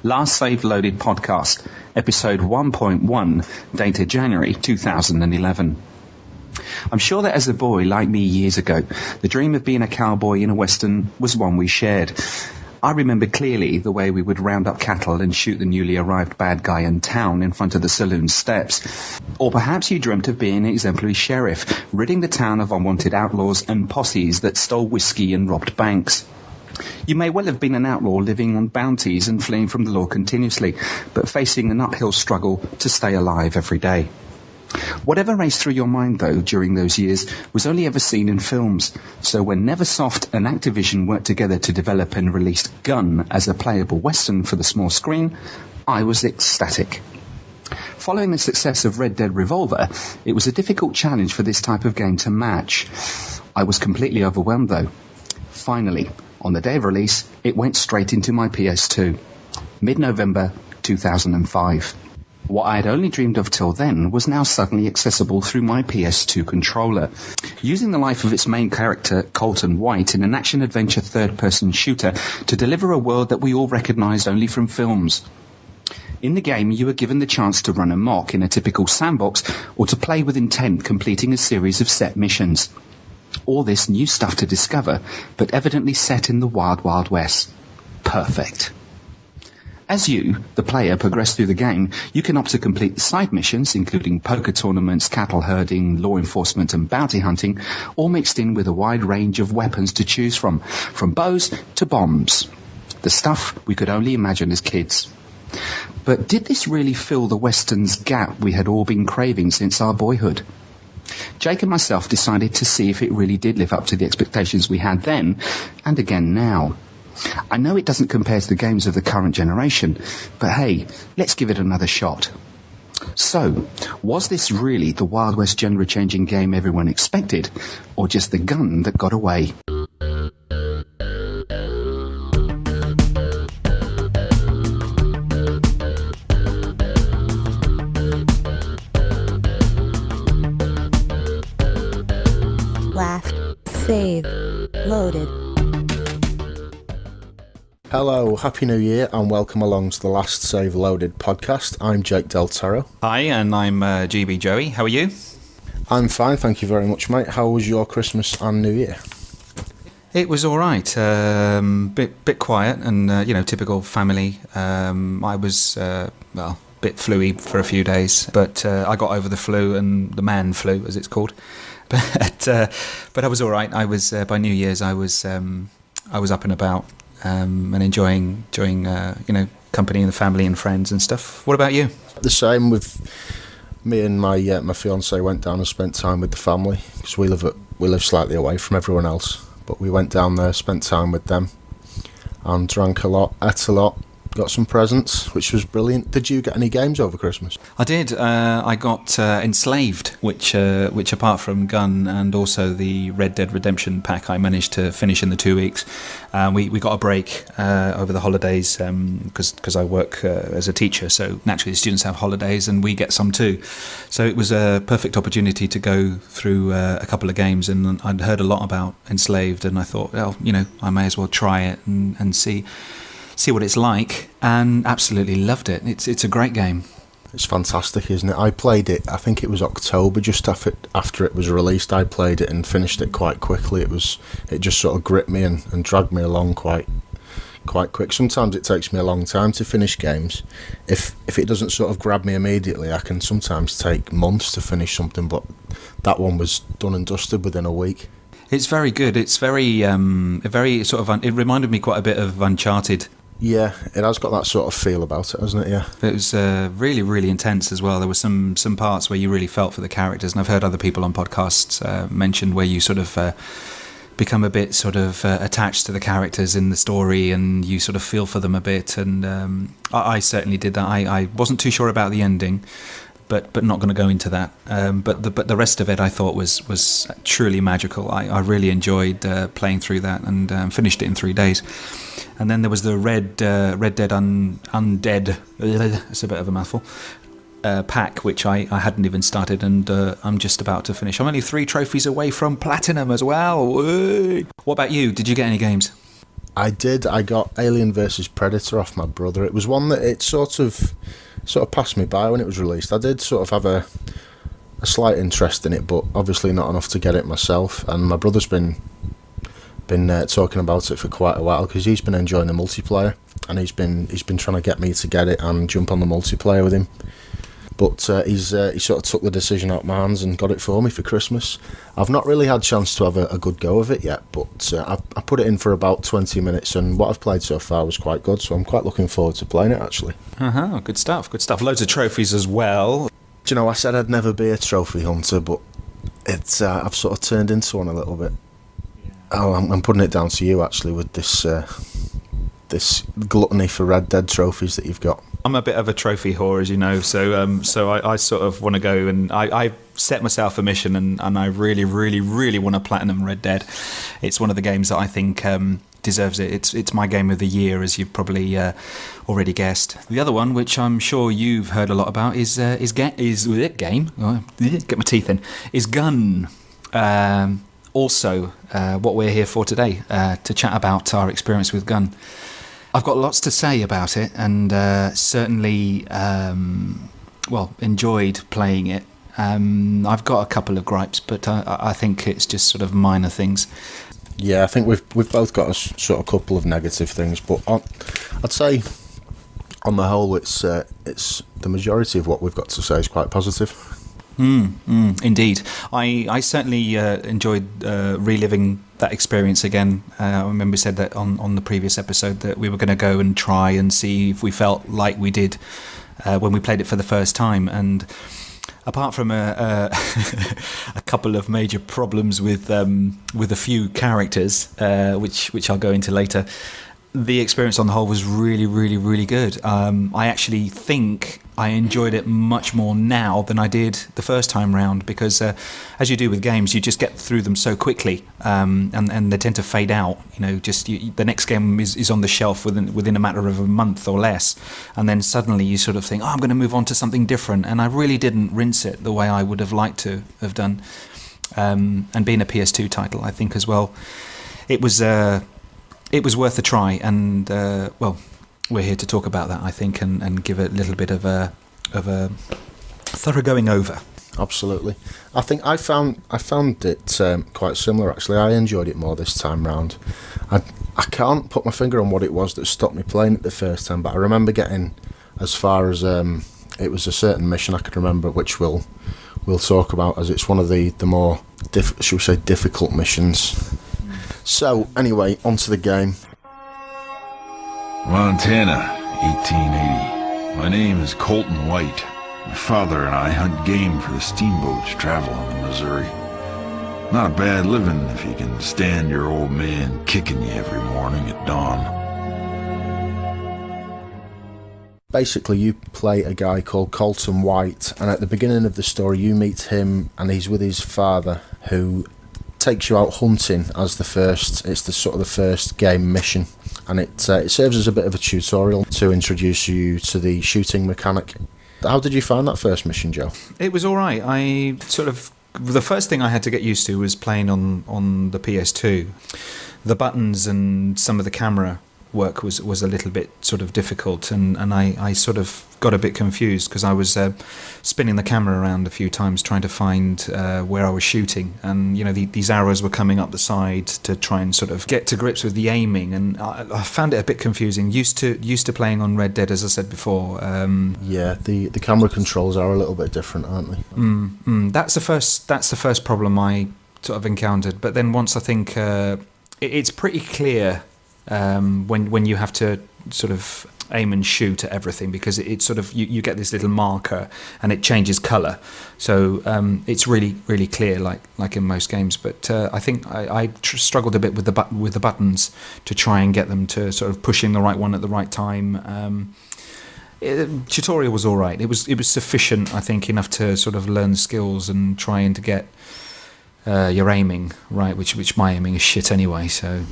Last Save Loaded podcast, episode 1.1, dated January 2011. I'm sure that as a boy like me years ago, the dream of being a cowboy in a western was one we shared. I remember clearly the way we would round up cattle and shoot the newly arrived bad guy in town in front of the saloon steps. Or perhaps you dreamt of being an exemplary sheriff, ridding the town of unwanted outlaws and posses that stole whiskey and robbed banks. You may well have been an outlaw living on bounties and fleeing from the law continuously, but facing an uphill struggle to stay alive every day. Whatever raced through your mind, though, during those years was only ever seen in films, so when Neversoft and Activision worked together to develop and released Gun as a playable western for the small screen, I was ecstatic. Following the success of Red Dead Revolver, it was a difficult challenge for this type of game to match. I was completely overwhelmed, though. Finally, on the day of release, it went straight into my PS2. Mid-November 2005. What I had only dreamed of till then was now suddenly accessible through my PS2 controller. Using the life of its main character, Colton White, in an action-adventure third-person shooter to deliver a world that we all recognised only from films. In the game, you were given the chance to run amok in a typical sandbox or to play with intent, completing a series of set missions. All this new stuff to discover, but evidently set in the Wild Wild West. Perfect. As you, the player, progress through the game, you can opt to complete the side missions, including poker tournaments, cattle herding, law enforcement and bounty hunting, all mixed in with a wide range of weapons to choose from bows to bombs. The stuff we could only imagine as kids. But did this really fill the Western's gap we had all been craving since our boyhood? Jake and myself decided to see if it really did live up to the expectations we had then, and again now. I know it doesn't compare to the games of the current generation, but hey, let's give it another shot. So, was this really the Wild West genre-changing game everyone expected, or just the gun that got away? Last Save Loaded. Hello, Happy New Year and welcome along to the Last Save Loaded podcast. I'm Jake Del Toro. Hi, and I'm GBJoey. How are you? I'm fine, thank you very much, mate. How was your Christmas and New Year? It was all right. Bit quiet and, typical family. I was, bit fluey for a few days, but I got over the flu and the man flu, as it's called. But I was all right. I was by New Year's. I was up and about. And enjoying company and the family and friends and stuff. What about you? The same with me and my fiancée went down and spent time with the family because we live slightly away from everyone else. But we went down there, spent time with them, and drank a lot, ate a lot, got some presents, which was brilliant. Did you get any games over Christmas? I did. I got Enslaved, which apart from Gun and also the Red Dead Redemption pack, I managed to finish in the 2 weeks. We got a break over the holidays because I work as a teacher, so naturally the students have holidays and we get some too. So it was a perfect opportunity to go through a couple of games, and I'd heard a lot about Enslaved, and I thought, I may as well try it and see what it's like, and absolutely loved it. It's a great game. It's fantastic, isn't it? I played it, I think it was October, just after it was released. I played it and finished it quite quickly. It just sort of gripped me and dragged me along quite quick. Sometimes it takes me a long time to finish games. If it doesn't sort of grab me immediately, I can sometimes take months to finish something, but that one was done and dusted within a week. It's very good. It's very sort of. It reminded me quite a bit of Uncharted. Yeah, it has got that sort of feel about it, hasn't it? Yeah. It was really, really intense as well. There were some parts where you really felt for the characters, and I've heard other people on podcasts mention where you sort of become a bit sort of attached to the characters in the story, and you sort of feel for them a bit. And I certainly did that. I wasn't too sure about the ending, but not going to go into that. But the rest of it I thought was truly magical. I really enjoyed playing through that and finished it in 3 days. And then there was the Red Dead Undead, it's a bit of a mouthful, pack, which I hadn't even started, and I'm just about to finish. I'm only 3 trophies away from Platinum as well. Whee! What about you? Did you get any games? I did. I got Alien vs Predator off my brother. It was one that it sort of passed me by when it was released. I did sort of have a slight interest in it, but obviously not enough to get it myself. And my brother's been talking about it for quite a while because he's been enjoying the multiplayer, and he's been trying to get me to get it and jump on the multiplayer with him. But he sort of took the decision out of my hands and got it for me for Christmas. I've not really had a chance to have a good go of it yet, but I put it in for about 20 minutes, and what I've played so far was quite good, so I'm quite looking forward to playing it, actually. Good stuff. Loads of trophies as well. Do you know, I said I'd never be a trophy hunter, but I've sort of turned into one a little bit. Oh, I'm putting it down to you, actually, with this gluttony for Red Dead trophies that you've got. I'm a bit of a trophy whore, as you know, so I sort of want to go, and I set myself a mission, and I really, really, really want to platinum Red Dead. It's one of the games that I think deserves it. It's my game of the year, as you've probably already guessed. The other one, which I'm sure you've heard a lot about, is game. Oh, get my teeth in. Is Gun. Also, what we're here for today, to chat about our experience with Gun. I've got lots to say about it, and certainly, enjoyed playing it. I've got a couple of gripes, but I think it's just sort of minor things. Yeah, I think we've both got a sort of couple of negative things, but I'd say on the whole, it's the majority of what we've got to say is quite positive. Indeed. I certainly enjoyed reliving that experience again. I remember we said that on the previous episode that we were going to go and try and see if we felt like we did when we played it for the first time. And apart from a couple of major problems with a few characters, which I'll go into later, the experience on the whole was really, really, really good. I actually think I enjoyed it much more now than I did the first time round, because as you do with games, you just get through them so quickly, and they tend to fade out. The next game is on the shelf within a matter of a month or less, and then suddenly you sort of think, I'm going to move on to something different, and I really didn't rinse it the way I would have liked to have done. And being a PS2 title, I think as well, it was worth a try, and we're here to talk about that, I think, and give it a little bit of a thorough going over. Absolutely. I think I found it quite similar, actually. I enjoyed it more this time round. I can't put my finger on what it was that stopped me playing it the first time, but I remember getting as far as it was a certain mission I could remember, which we'll talk about, as it's one of the more shall we say difficult missions. So, anyway, onto the game. Montana, 1880. My name is Colton White. My father and I hunt game for the steamboats traveling the Missouri. Not a bad living if you can stand your old man kicking you every morning at dawn. Basically, you play a guy called Colton White, and at the beginning of the story, you meet him, and he's with his father, who takes you out hunting as the first game mission, and it serves as a bit of a tutorial to introduce you to the shooting mechanic. How did you find that first mission, Joe? It was all right. The first thing I had to get used to was playing on the PS2. The buttons and some of the camera work was a little bit sort of difficult, and I sort of got a bit confused because I was spinning the camera around a few times trying to find where I was shooting, and these arrows were coming up the side to try and sort of get to grips with the aiming, and I found it a bit confusing. Used to playing on Red Dead, as I said before. Yeah, the camera controls are a little bit different, aren't they? That's the first problem I sort of encountered, but then once I think it's pretty clear when you have to sort of aim and shoot at everything, because it's sort of you get this little marker and it changes colour, so it's really, really clear, like in most games. But I think I struggled a bit with the buttons to try and get them to sort of pushing the right one at the right time. Tutorial was all right. It was sufficient, I think, enough to sort of learn the skills and trying to get your aiming right, which my aiming is shit anyway, so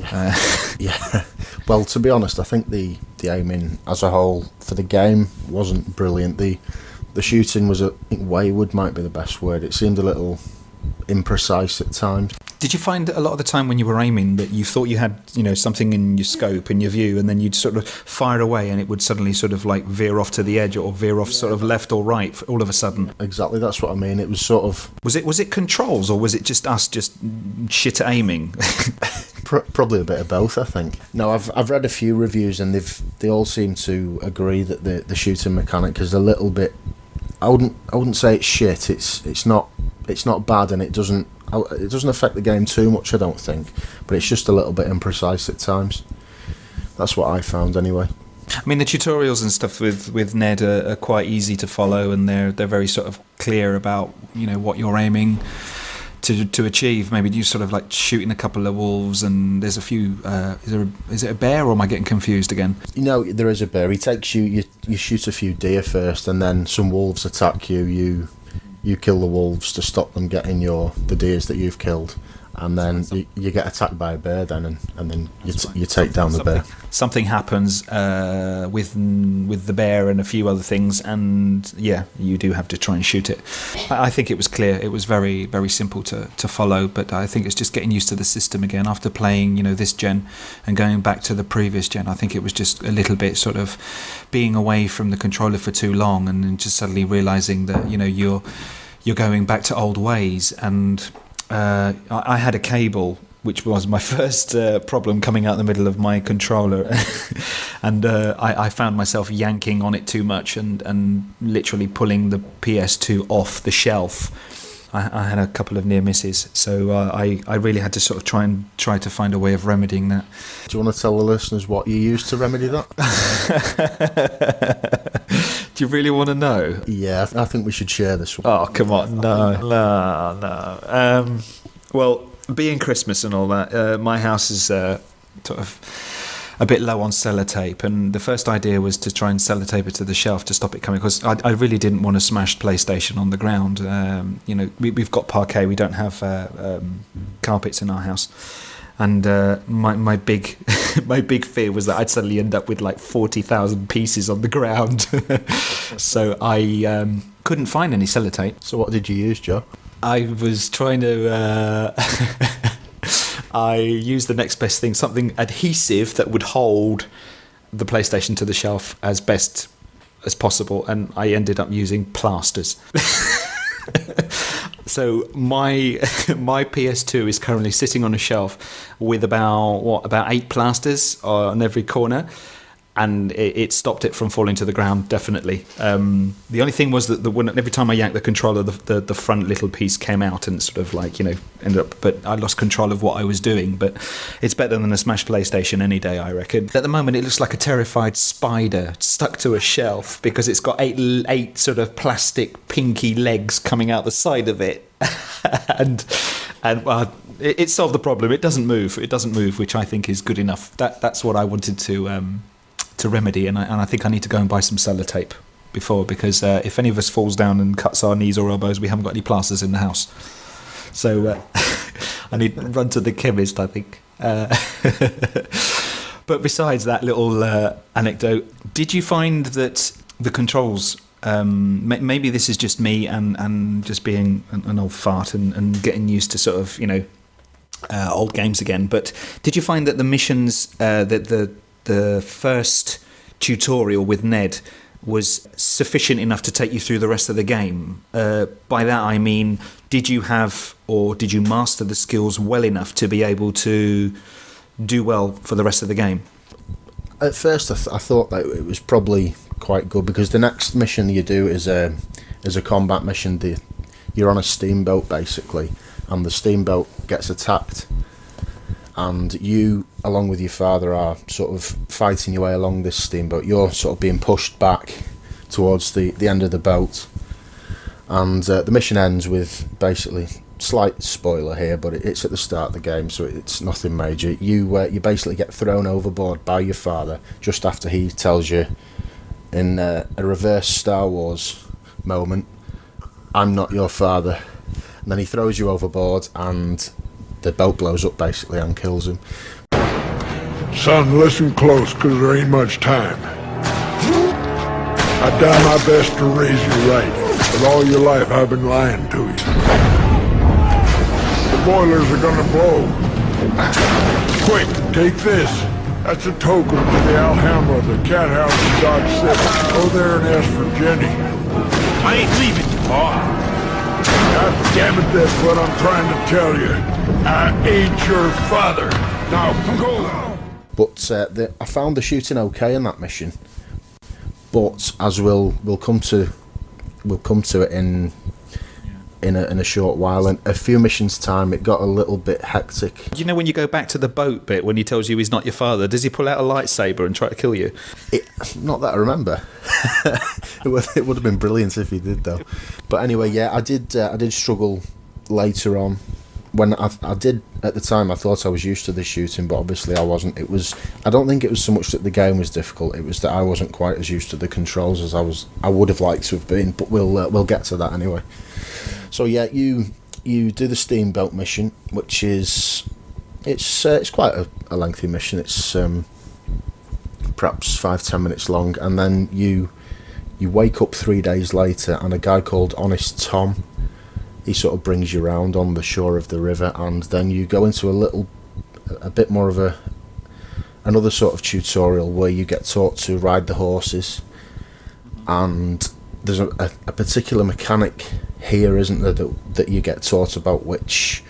yeah. Well, to be honest, I think the aiming as a whole for the game wasn't brilliant. The shooting was, I think, wayward might be the best word. It seemed a little imprecise at times. Did you find a lot of the time when you were aiming that you thought you had, something in your scope, in your view, and then you'd sort of fire away and it would suddenly sort of like veer off to the edge or veer off sort of left or right all of a sudden? Exactly, that's what I mean. It was sort of... Was it controls, or was it just us just shit at aiming? Probably a bit of both, I think. No, I've read a few reviews and they all seem to agree that the shooting mechanic is a little bit... I wouldn't say it's shit. It's not bad, and it doesn't affect the game too much, I don't think. But it's just a little bit imprecise at times. That's what I found anyway. I mean, the tutorials and stuff with Ned are quite easy to follow, and they're very sort of clear about what you're aiming to achieve. Maybe you sort of like shooting a couple of wolves, and there's a few. Is it a bear, or am I getting confused again? There is a bear. He takes you shoot a few deer first, and then some wolves attack you. You kill the wolves to stop them getting the deers that you've killed, and then you get attacked by a bear then, and then you take down the bear. Something happens with the bear and a few other things, and you do have to try and shoot it. I think it was clear. It was very, very simple to follow, but I think it's just getting used to the system again after playing this gen and going back to the previous gen. I think it was just a little bit sort of being away from the controller for too long, and then just suddenly realising that you're going back to old ways. And I had a cable, which was my first problem coming out the middle of my controller, and I found myself yanking on it too much and literally pulling the PS2 off the shelf. I had a couple of near misses, so I really had to sort of try to find a way of remedying that. Do you want to tell the listeners what you used to remedy that? Do you really want to know? Yeah, I think we should share this one. Oh, come on, no. Well, being Christmas and all that, my house is sort of a bit low on sellotape, and the first idea was to try and sellotape it to the shelf to stop it coming, because I really didn't want a smashed PlayStation on the ground. We've got parquet, we don't have carpets in our house, and my big my big fear was that I'd suddenly end up with like 40,000 pieces on the ground. So I couldn't find any sellotape. So what did you use, Joe? I was trying to I used the next best thing, something adhesive that would hold the PlayStation to the shelf as best as possible, and I ended up using plasters. So my PS2 is currently sitting on a shelf with about 8 plasters on every corner, and it stopped it from falling to the ground, definitely. The only thing was that every time I yanked the controller, the front little piece came out and sort of like, ended up... But I lost control of what I was doing. But it's better than a smashed PlayStation any day, I reckon. At the moment, it looks like a terrified spider stuck to a shelf because it's got eight sort of plastic pinky legs coming out the side of it. and well, it solved the problem. It doesn't move, which I think is good enough. That's what I wanted to remedy, and I think I need to go and buy some sellotape before, because if any of us falls down and cuts our knees or elbows, we haven't got any plasters in the house. So I need to run to the chemist, I think. But besides that little anecdote, did you find that the controls, maybe this is just me and just being an old fart and getting used to sort of, old games again, but did you find that the missions, that the first tutorial with Ned was sufficient enough to take you through the rest of the game? By that I mean, did you have, or did you master the skills well enough to be able to do well for the rest of the game? At first I thought that it was probably quite good, because the next mission you do is a combat mission. You're on a steamboat basically, and the steamboat gets attacked, and you, along with your father, are sort of fighting your way along this steamboat. You're sort of being pushed back towards the end of the boat, and the mission ends with, basically, slight spoiler here, but it's at the start of the game, so it's nothing major. You basically get thrown overboard by your father just after he tells you, in a reverse Star Wars moment, "I'm not your father," and then he throws you overboard, and the boat blows up basically and kills him. Son, listen close, because there ain't much time. I've done my best to raise you right, but all your life I've been lying to you. spoilers are gonna blow. Quick, take this. That's a token to the Alhambra, the cat house in Dodge City. Go there and ask for Jenny. I ain't leaving, Pa. God damn it, that's what I'm trying to tell you. I ain't your father. Now, go. But I found the shooting okay in that mission. But as we'll come to it in a short while. In a few missions' time, it got a little bit hectic. You know when you go back to the boat bit when he tells you he's not your father, does he pull out a lightsaber and try to kill you? Not that I remember. It would have been brilliant if he did, though. But anyway, yeah, I did struggle later on. When I did at the time, I thought I was used to the shooting, but obviously I wasn't. I don't think it was so much that the game was difficult. It was that I wasn't quite as used to the controls as I would have liked to have been. But we'll get to that anyway. So yeah, you do the steamboat mission, which is it's quite a lengthy mission. It's perhaps 5-10 minutes long, and then you wake up 3 days later, and a guy called Honest Tom, he sort of brings you around on the shore of the river, and then you go into a bit more of another sort of tutorial where you get taught to ride the horses, and there's a particular mechanic here, isn't there, that you get taught about, which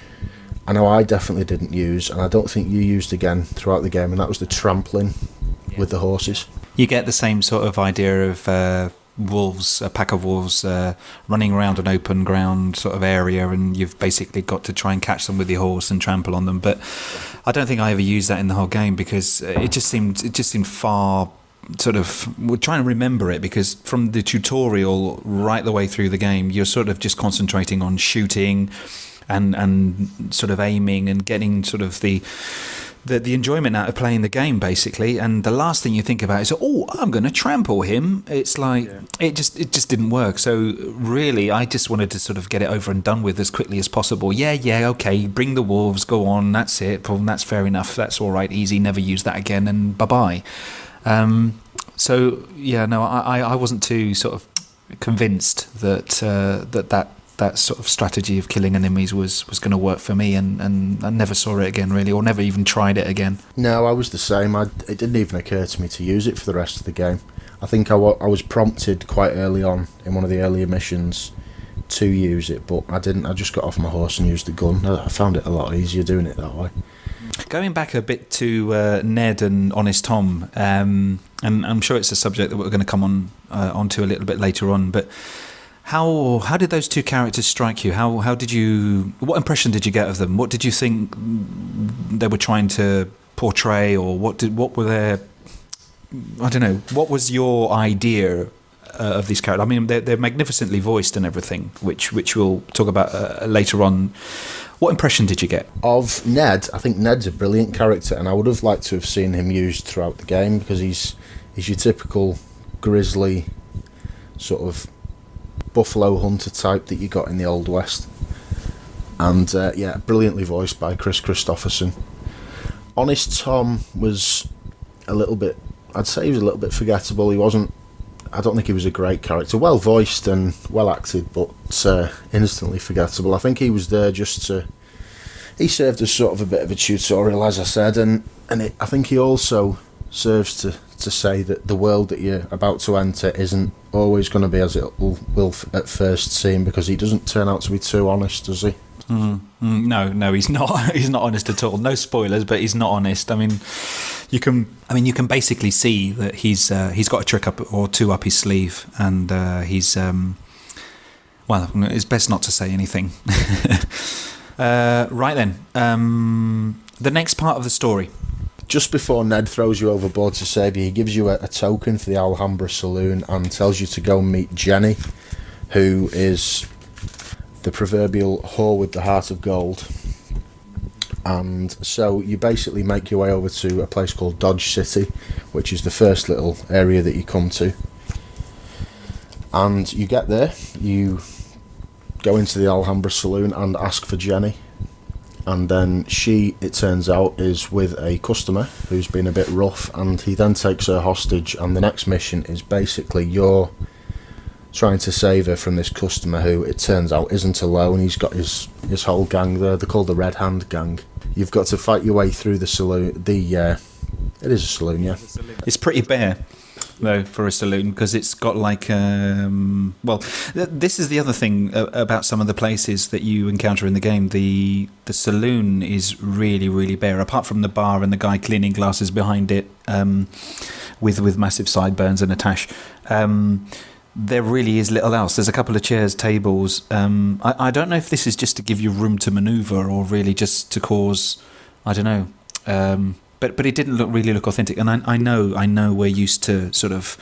I know I definitely didn't use, and I don't think you used again throughout the game, and that was the trampling with the horses. You get the same sort of idea of wolves, a pack of wolves running around an open ground sort of area, and you've basically got to try and catch them with your horse and trample on them. But I don't think I ever used that in the whole game, because it just seemed far sort of, we're trying to remember it, because from the tutorial right the way through the game, you're sort of just concentrating on shooting and sort of aiming and getting sort of the enjoyment out of playing the game, basically. And the last thing you think about is, oh, I'm going to trample him. It's like, it just didn't work. So really, I just wanted to sort of get it over and done with as quickly as possible. Yeah, okay, bring the wolves, go on, that's it. Well, that's fair enough. That's all right, easy, never use that again, and bye-bye. So yeah, no, I wasn't too sort of convinced that sort of strategy of killing enemies was going to work for me, and I never saw it again, really, or never even tried it again. No, I was the same. It didn't even occur to me to use it for the rest of the game. I think I was prompted quite early on in one of the earlier missions to use it, but I didn't. I just got off my horse and used the gun. I found it a lot easier doing it that way. Going back a bit to Ned and Honest Tom, and I'm sure it's a subject that we're going to come onto a little bit later on, but how did those two characters strike you? What impression did you get of them? What did you think they were trying to portray, or what were their, I don't know, what was your idea of these characters? I mean, they're magnificently voiced and everything, which we'll talk about later on. What impression did you get of Ned? I think Ned's a brilliant character, and I would have liked to have seen him used throughout the game, because he's your typical grizzly sort of buffalo hunter type that you got in the Old West, and brilliantly voiced by Chris Christopherson. Honest Tom was a little bit, I'd say he was a little bit forgettable. I don't think he was a great character. Well voiced and well acted, but instantly forgettable. I think he was there he served as sort of a bit of a tutorial, as I said, and I think he also serves to say that the world that you're about to enter isn't always going to be as it will at first seem, because he doesn't turn out to be too honest, does he? No, he's not. He's not honest at all. No spoilers, but he's not honest. I mean, you can basically see that he's got a trick up or two up his sleeve, and he's well, it's best not to say anything. Right then, the next part of the story. Just before Ned throws you overboard to save you, he gives you a token for the Alhambra Saloon and tells you to go and meet Jenny, who is the proverbial whore with the heart of gold. And so you basically make your way over to a place called Dodge City, which is the first little area that you come to. And you get there, you go into the Alhambra Saloon and ask for Jenny. And then she, it turns out, is with a customer who's been a bit rough, and he then takes her hostage, and the next mission is basically your trying to save her from this customer who it turns out isn't alone. He's got his whole gang there. They're called the Red Hand Gang. You've got to fight your way through the saloon. It is a saloon, yeah. It's pretty bare, though, for a saloon, because it's got like this is the other thing about some of the places that you encounter in the game. The saloon is really, really bare, apart from the bar and the guy cleaning glasses behind it, with massive sideburns and a tash. There really is little else. There's a couple of chairs, tables. I don't know if this is just to give you room to manoeuvre or really just to cause, I don't know. But it didn't really look authentic. And I know we're used to sort of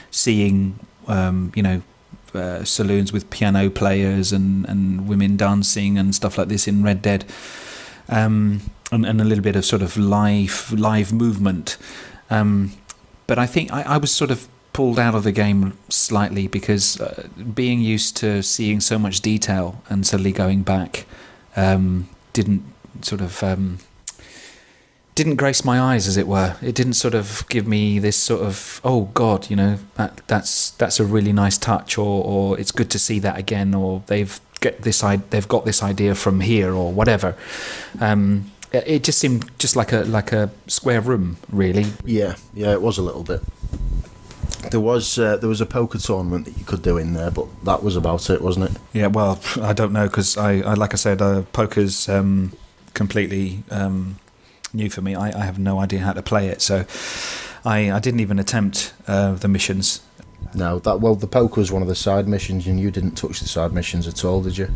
seeing, saloons with piano players and women dancing and stuff like this in Red Dead, and a little bit of sort of live movement. But I think I was sort of pulled out of the game slightly because being used to seeing so much detail and suddenly going back didn't grace my eyes, as it were. It didn't sort of give me this sort of, oh God, that's a really nice touch, or it's good to see that again, or they've got this idea from here, or whatever. It just seemed just like a square room, really. Yeah, it was a little bit. There was a poker tournament that you could do in there, but that was about it, wasn't it? Yeah, well, I don't know, because I like I said, poker's completely new for me. I have no idea how to play it, so I didn't even attempt the missions. No, the poker was one of the side missions, and you didn't touch the side missions at all, did you?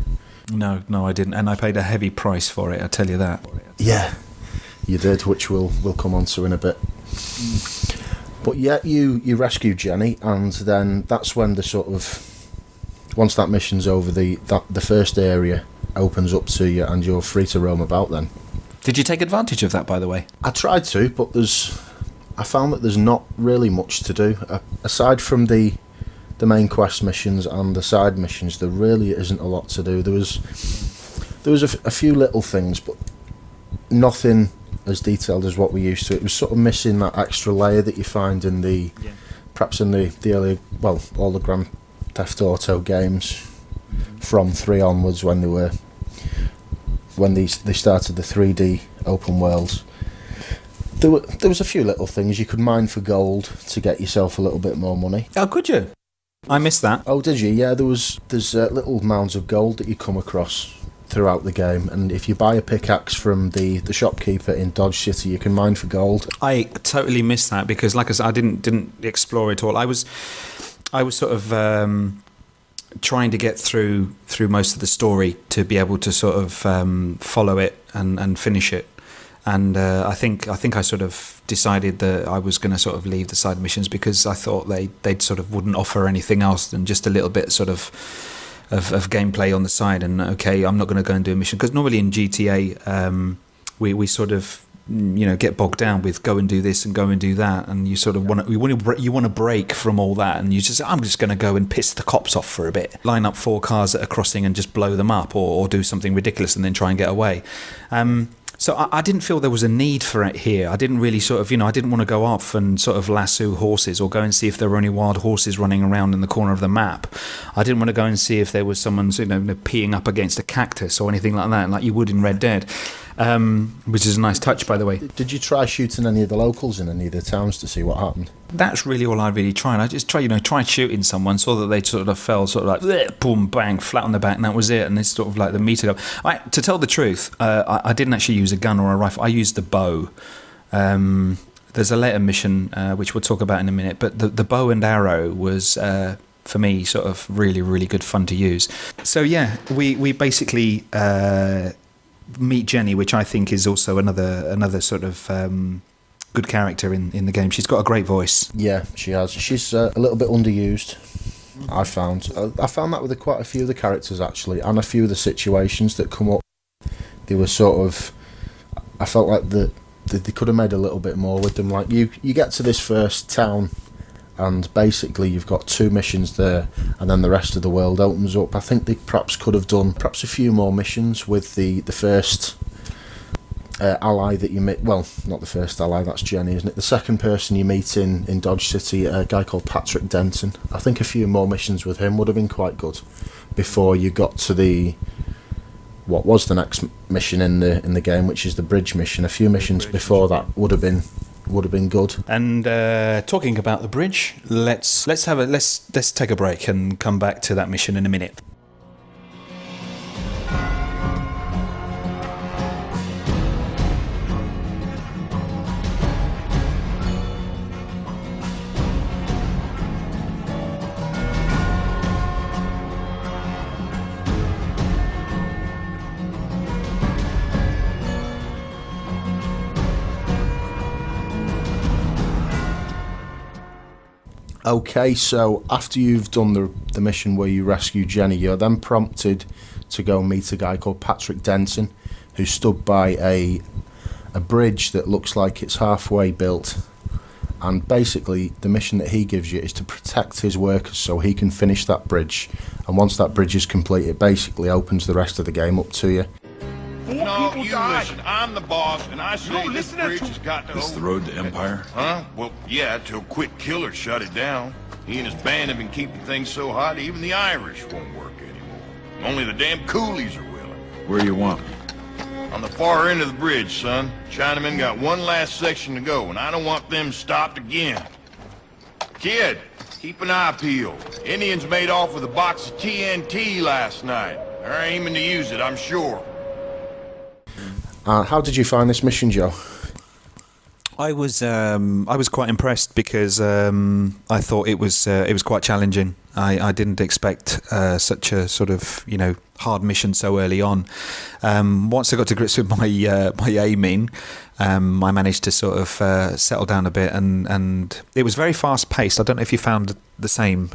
No, I didn't, and I paid a heavy price for it, I tell you that. Yeah, you did, which we'll come on to in a bit. But yeah, you rescued Jenny, and then that's when the sort of, once that mission's over, the first area opens up to you, and you're free to roam about then. Did you take advantage of that, by the way? I tried to, but I found that there's not really much to do. Aside from the main quest missions and the side missions, there really isn't a lot to do. There was a few little things, but nothing as detailed as what we used to. It was sort of missing that extra layer that you find in perhaps in the early, all the Grand Theft Auto games from 3 onwards, when they started the 3D open worlds. There was a few little things. You could mine for gold to get yourself a little bit more money. Oh, could you? I missed that. Oh, did you? Yeah, there's little mounds of gold that you come across throughout the game, and if you buy a pickaxe from the shopkeeper in Dodge City, you can mine for gold. I totally missed that because, like I said, I didn't explore it all. I was sort of trying to get through most of the story to be able to sort of follow it and finish it. And I think I sort of decided that I was going to sort of leave the side missions because I thought they sort of wouldn't offer anything else than just a little bit sort of gameplay on the side. And okay, I'm not going to go and do a mission, because normally in GTA we sort of get bogged down with go and do this and go and do that, and you sort of want to break from all that, and I'm just going to go and piss the cops off for a bit, line up 4 cars at a crossing and just blow them up, or do something ridiculous and then try and get away. So I didn't feel there was a need for it here. I didn't really sort of, I didn't want to go off and sort of lasso horses or go and see if there were any wild horses running around in the corner of the map. I didn't want to go and see if there was someone, peeing up against a cactus or anything like that, like you would in Red Dead, which is a nice touch, by the way. Did you try shooting any of the locals in any of the towns to see what happened? That's really all I really tried. I just tried shooting someone, saw that they sort of fell sort of like boom, bang, flat on the back, and that was it. And it's sort of like the meter. To tell the truth, I didn't actually use a gun or a rifle. I used the bow. There's a later mission which we'll talk about in a minute, but the bow and arrow was for me sort of really, really good fun to use. So yeah, we basically meet Jenny, which I think is also another sort of good character in the game. She's got a great voice. Yeah, she has. She's a little bit underused, I found. I found that with quite a few of the characters, actually, and a few of the situations that come up. They were sort of... I felt like they could have made a little bit more with them. Like, you get to this first town, and basically you've got 2 missions there, and then the rest of the world opens up. I think they perhaps could have done a few more missions with the first ally that you meet. Well, not the first ally, that's Jenny, isn't it? The second person you meet in Dodge City, a guy called Patrick Denton. I think a few more missions with him would have been quite good before you got to what was the next mission in the game, which is the bridge mission. A few missions before that would have been good. And talking about the bridge, let's take a break and come back to that mission in a minute. Okay, so after you've done the mission where you rescue Jenny, you're then prompted to go meet a guy called Patrick Denton, who stood by a bridge that looks like it's halfway built. And basically, the mission that he gives you is to protect his workers so he can finish that bridge. And once that bridge is complete, it basically opens the rest of the game up to you. No, you listen. I'm the boss, and I say this bridge has got to. This is the road to Empire? Huh? Well, yeah, till a quick killer shut it down. He and his band have been keeping things so hot, even the Irish won't work anymore. Only the damn coolies are willing. Where you want me? On the far end of the bridge, son. Chinamen got one last section to go, and I don't want them stopped again. Kid, keep an eye peeled. Indians made off with a box of TNT last night. They're aiming to use it, I'm sure. How did you find this mission, Joe? I was quite impressed because I thought it was quite challenging. I didn't expect such a sort of hard mission so early on. Once I got to grips with my aiming, I managed to sort of settle down a bit, and it was very fast paced. I don't know if you found the same.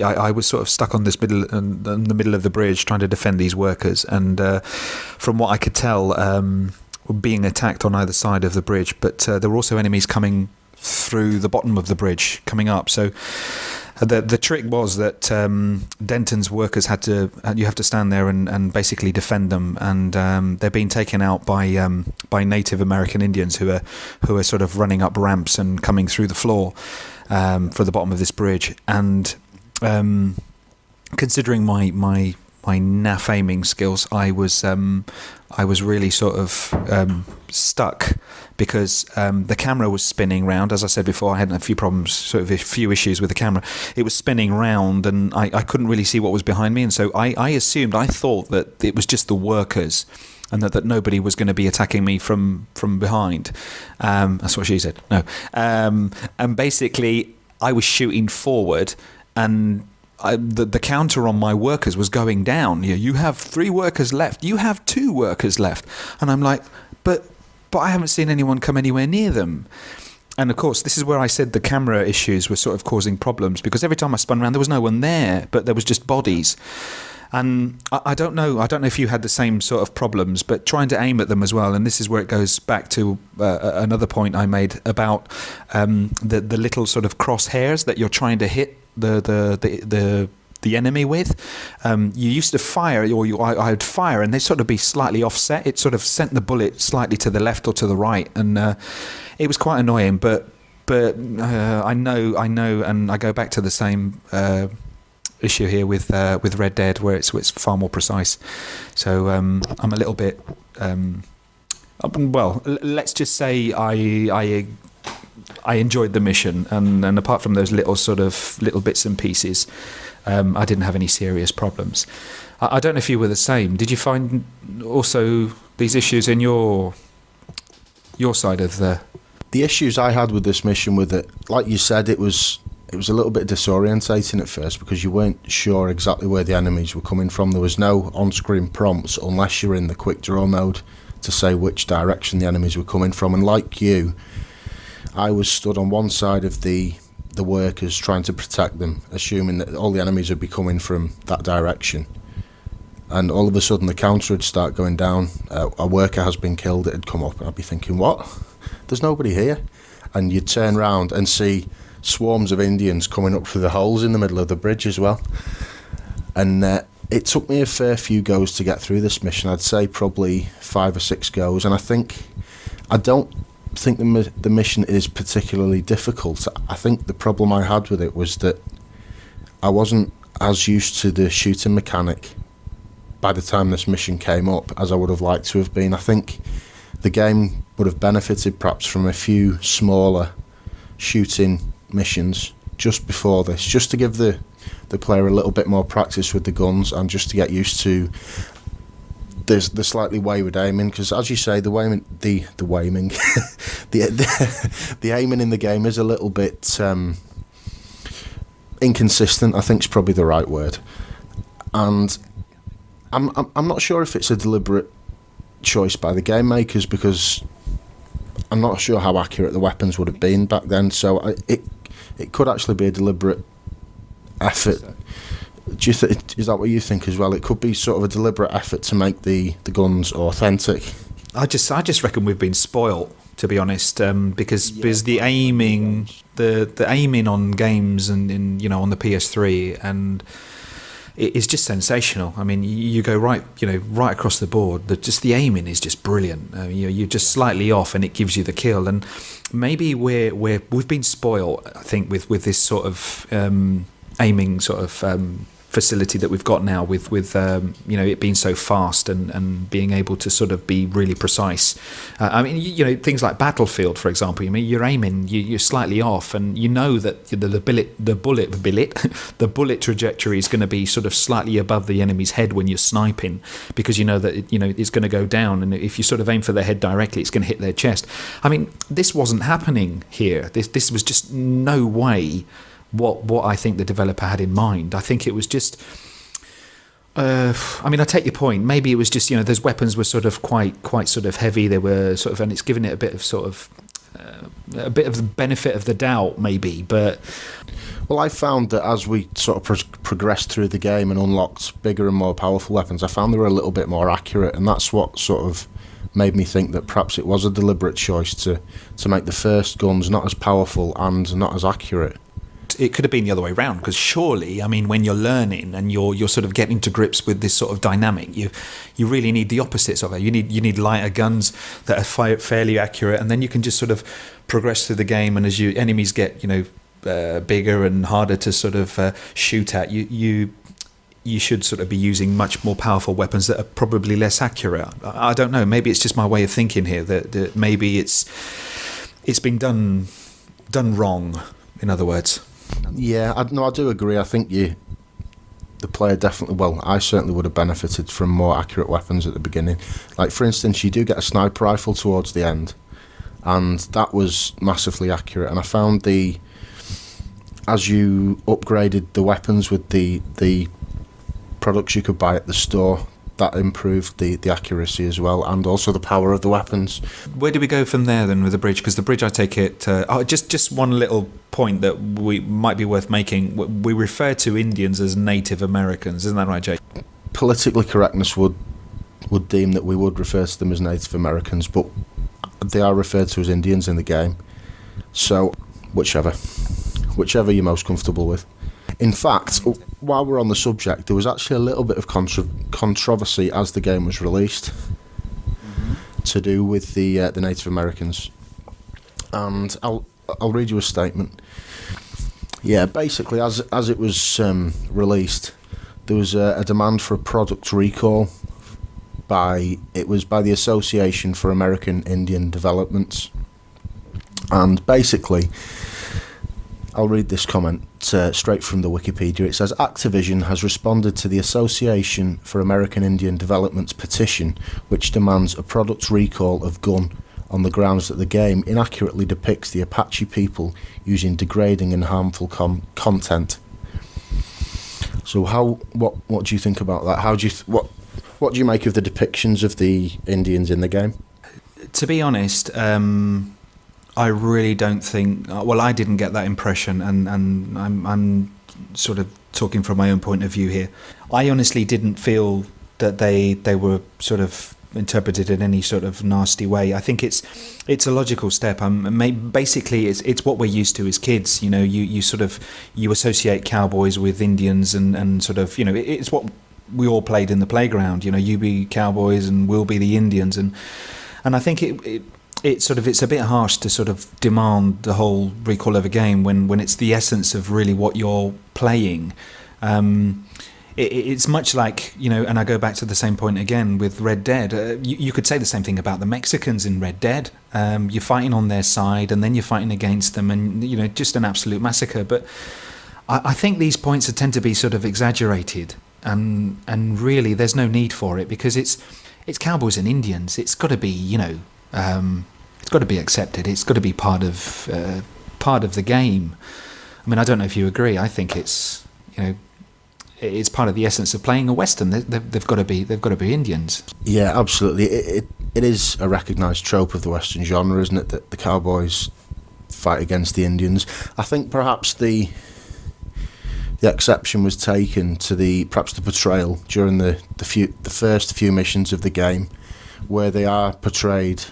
I was sort of stuck on in the middle of the bridge trying to defend these workers, and from what I could tell, being attacked on either side of the bridge, but there were also enemies coming through the bottom of the bridge, coming up. So the trick was that Denton's workers you have to stand there and basically defend them, and they're being taken out by Native American Indians who are sort of running up ramps and coming through the floor for the bottom of this bridge. And considering my naff aiming skills, I was really sort of stuck because the camera was spinning round. As I said before, I had a few problems, sort of a few issues with the camera. It was spinning round, and I couldn't really see what was behind me, and so I thought that it was just the workers, and that nobody was going to be attacking me from behind. That's what she said. No, and basically I was shooting forward, and the counter on my workers was going down. You have 3 workers left. You have 2 workers left. And I'm like, but I haven't seen anyone come anywhere near them. And of course, this is where I said the camera issues were sort of causing problems, because every time I spun around, there was no one there, but there was just bodies. And I don't know if you had the same sort of problems, but trying to aim at them as well. And this is where it goes back to another point I made about the little sort of crosshairs that you're trying to hit the enemy with. You used to fire, I would fire, and they'd sort of be slightly offset. It sort of sent the bullet slightly to the left or to the right, and it was quite annoying. But I know, and I go back to the same issue here with Red Dead, where it's far more precise. So I'm a little bit well, let's just say I enjoyed the mission, and apart from those little bits and pieces, I didn't have any serious problems. I don't know if you were the same. Did you find also these issues in your side of the issues I had with this mission? With it, like you said, it was a little bit disorientating at first, because you weren't sure exactly where the enemies were coming from. There was no on-screen prompts unless you're in the quick draw mode to say which direction the enemies were coming from. And like you, I was stood on one side of the workers trying to protect them, assuming that all the enemies would be coming from that direction. And all of a sudden the counter would start going down. A worker has been killed. It had come up, and I'd be thinking, what? There's nobody here. And you'd turn round and see swarms of Indians coming up through the holes in the middle of the bridge as well. And It took me a fair few goes to get through this mission. I'd say probably 5 or 6 goes, and I don't think the mission is particularly difficult. I think the problem I had with it was that I wasn't as used to the shooting mechanic by the time this mission came up as I would have liked to have been. I think the game would have benefited perhaps from a few smaller shooting missions just before this, just to give the player a little bit more practice with the guns and just to get used to the slightly wayward aiming, because as you say, the aiming the aiming in the game is a little bit inconsistent, I think is probably the right word. And I'm not sure if it's a deliberate choice by the game makers, because I'm not sure how accurate the weapons would have been back then, so it could actually be a deliberate effort. Is that what you think as well? It could be sort of a deliberate effort to make the guns authentic. I just reckon we've been spoilt, to be honest, because the aiming on games and on the PS3 and it's just sensational. I mean, you go right across the board. The aiming is just brilliant. You're just slightly off, and it gives you the kill. And maybe we've been spoiled, I think, with this sort of aiming sort of facility that we've got now, with it being so fast and being able to sort of be really precise. I mean, things like Battlefield, for example. I mean, you're aiming, you're slightly off, and you know that the bullet trajectory is going to be sort of slightly above the enemy's head when you're sniping, because you know that it's going to go down, and if you sort of aim for their head directly, it's going to hit their chest. I mean, this wasn't happening here. This was just no way what I think the developer had in mind. I think it was just I take your point. Maybe it was just those weapons were sort of quite sort of heavy. They were sort of, and it's given it a bit of sort of a bit of the benefit of the doubt, maybe. But well, I found that as we sort of progressed through the game and unlocked bigger and more powerful weapons, I found they were a little bit more accurate, and that's what sort of made me think that perhaps it was a deliberate choice to make the first guns not as powerful and not as accurate. It could have been the other way around, because surely, I mean, when you're learning and you're sort of getting to grips with this sort of dynamic, you really need the opposites of it. You need lighter guns that are fairly accurate, and then you can just sort of progress through the game. And as your enemies get bigger and harder to sort of shoot at, you should sort of be using much more powerful weapons that are probably less accurate. I don't know. Maybe it's just my way of thinking here that maybe it's been done wrong. In other words. Yeah, I do agree. I think the player definitely, well, I certainly would have benefited from more accurate weapons at the beginning. Like, for instance, you do get a sniper rifle towards the end, and that was massively accurate. And I found as you upgraded the weapons with the products you could buy at the store, that improved the accuracy as well, and also the power of the weapons. Where do we go from there then with the bridge? Because the bridge, I take it... just one little point that we might be worth making. We refer to Indians as Native Americans, isn't that right, Jake? Politically correctness would deem that we would refer to them as Native Americans, but they are referred to as Indians in the game. So, whichever you're most comfortable with. In fact, while we're on the subject, there was actually a little bit of controversy as the game was released to do with the Native Americans, and I'll read you a statement. Yeah, basically, as it was released, there was a demand for a product recall by the Association for American Indian Developments, and basically, I'll read this comment straight from the Wikipedia. It says, Activision has responded to the Association for American Indian Development's petition, which demands a product recall of Gun on the grounds that the game inaccurately depicts the Apache people using degrading and harmful content. So what do you think about that? What do you make of the depictions of the Indians in the game? To be honest, I really don't think... Well, I didn't get that impression, and I'm sort of talking from my own point of view here. I honestly didn't feel that they were sort of interpreted in any sort of nasty way. I think it's a logical step. Basically, it's what we're used to as kids. You associate cowboys with Indians, and sort of it's what we all played in the playground. You know, you be cowboys and we'll be the Indians, and I think it's a bit harsh to sort of demand the whole recall of a game when it's the essence of really what you're playing. It's much like, you know, and I go back to the same point again with Red Dead. You could say the same thing about the Mexicans in Red Dead. You're fighting on their side and then you're fighting against them, and, you know, just an absolute massacre. But I think these points tend to be sort of exaggerated, and really there's no need for it, because it's cowboys and Indians. It's got to be, you know, it's got to be accepted. It's got to be part of the game. I mean, I don't know if you agree. I think it's, you know, it's part of the essence of playing a Western. They've got to be Indians. Yeah, absolutely. It is a recognised trope of the Western genre, isn't it, that the cowboys fight against the Indians. I think perhaps the exception was taken to perhaps the portrayal during the first few missions of the game, where they are portrayed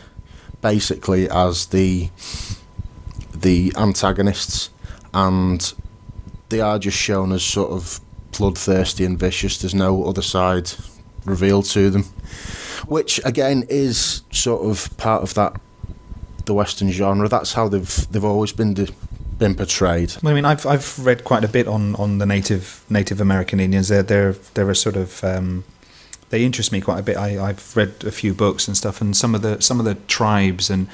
basically as the antagonists, and they are just shown as sort of bloodthirsty and vicious. There's no other side revealed to them, which again is sort of part of the Western genre. That's how they've always been portrayed. I mean, I've read quite a bit on the Native American Indians. They're a sort of they interest me quite a bit. I've read a few books and stuff, and some of the tribes, and,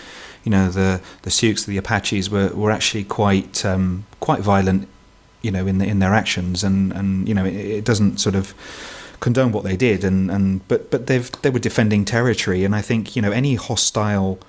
you know, the Sioux, the Apaches were actually quite violent, you know, in their actions, and you know, it doesn't sort of condone what they did, but they were defending territory, and I think, you know, any hostile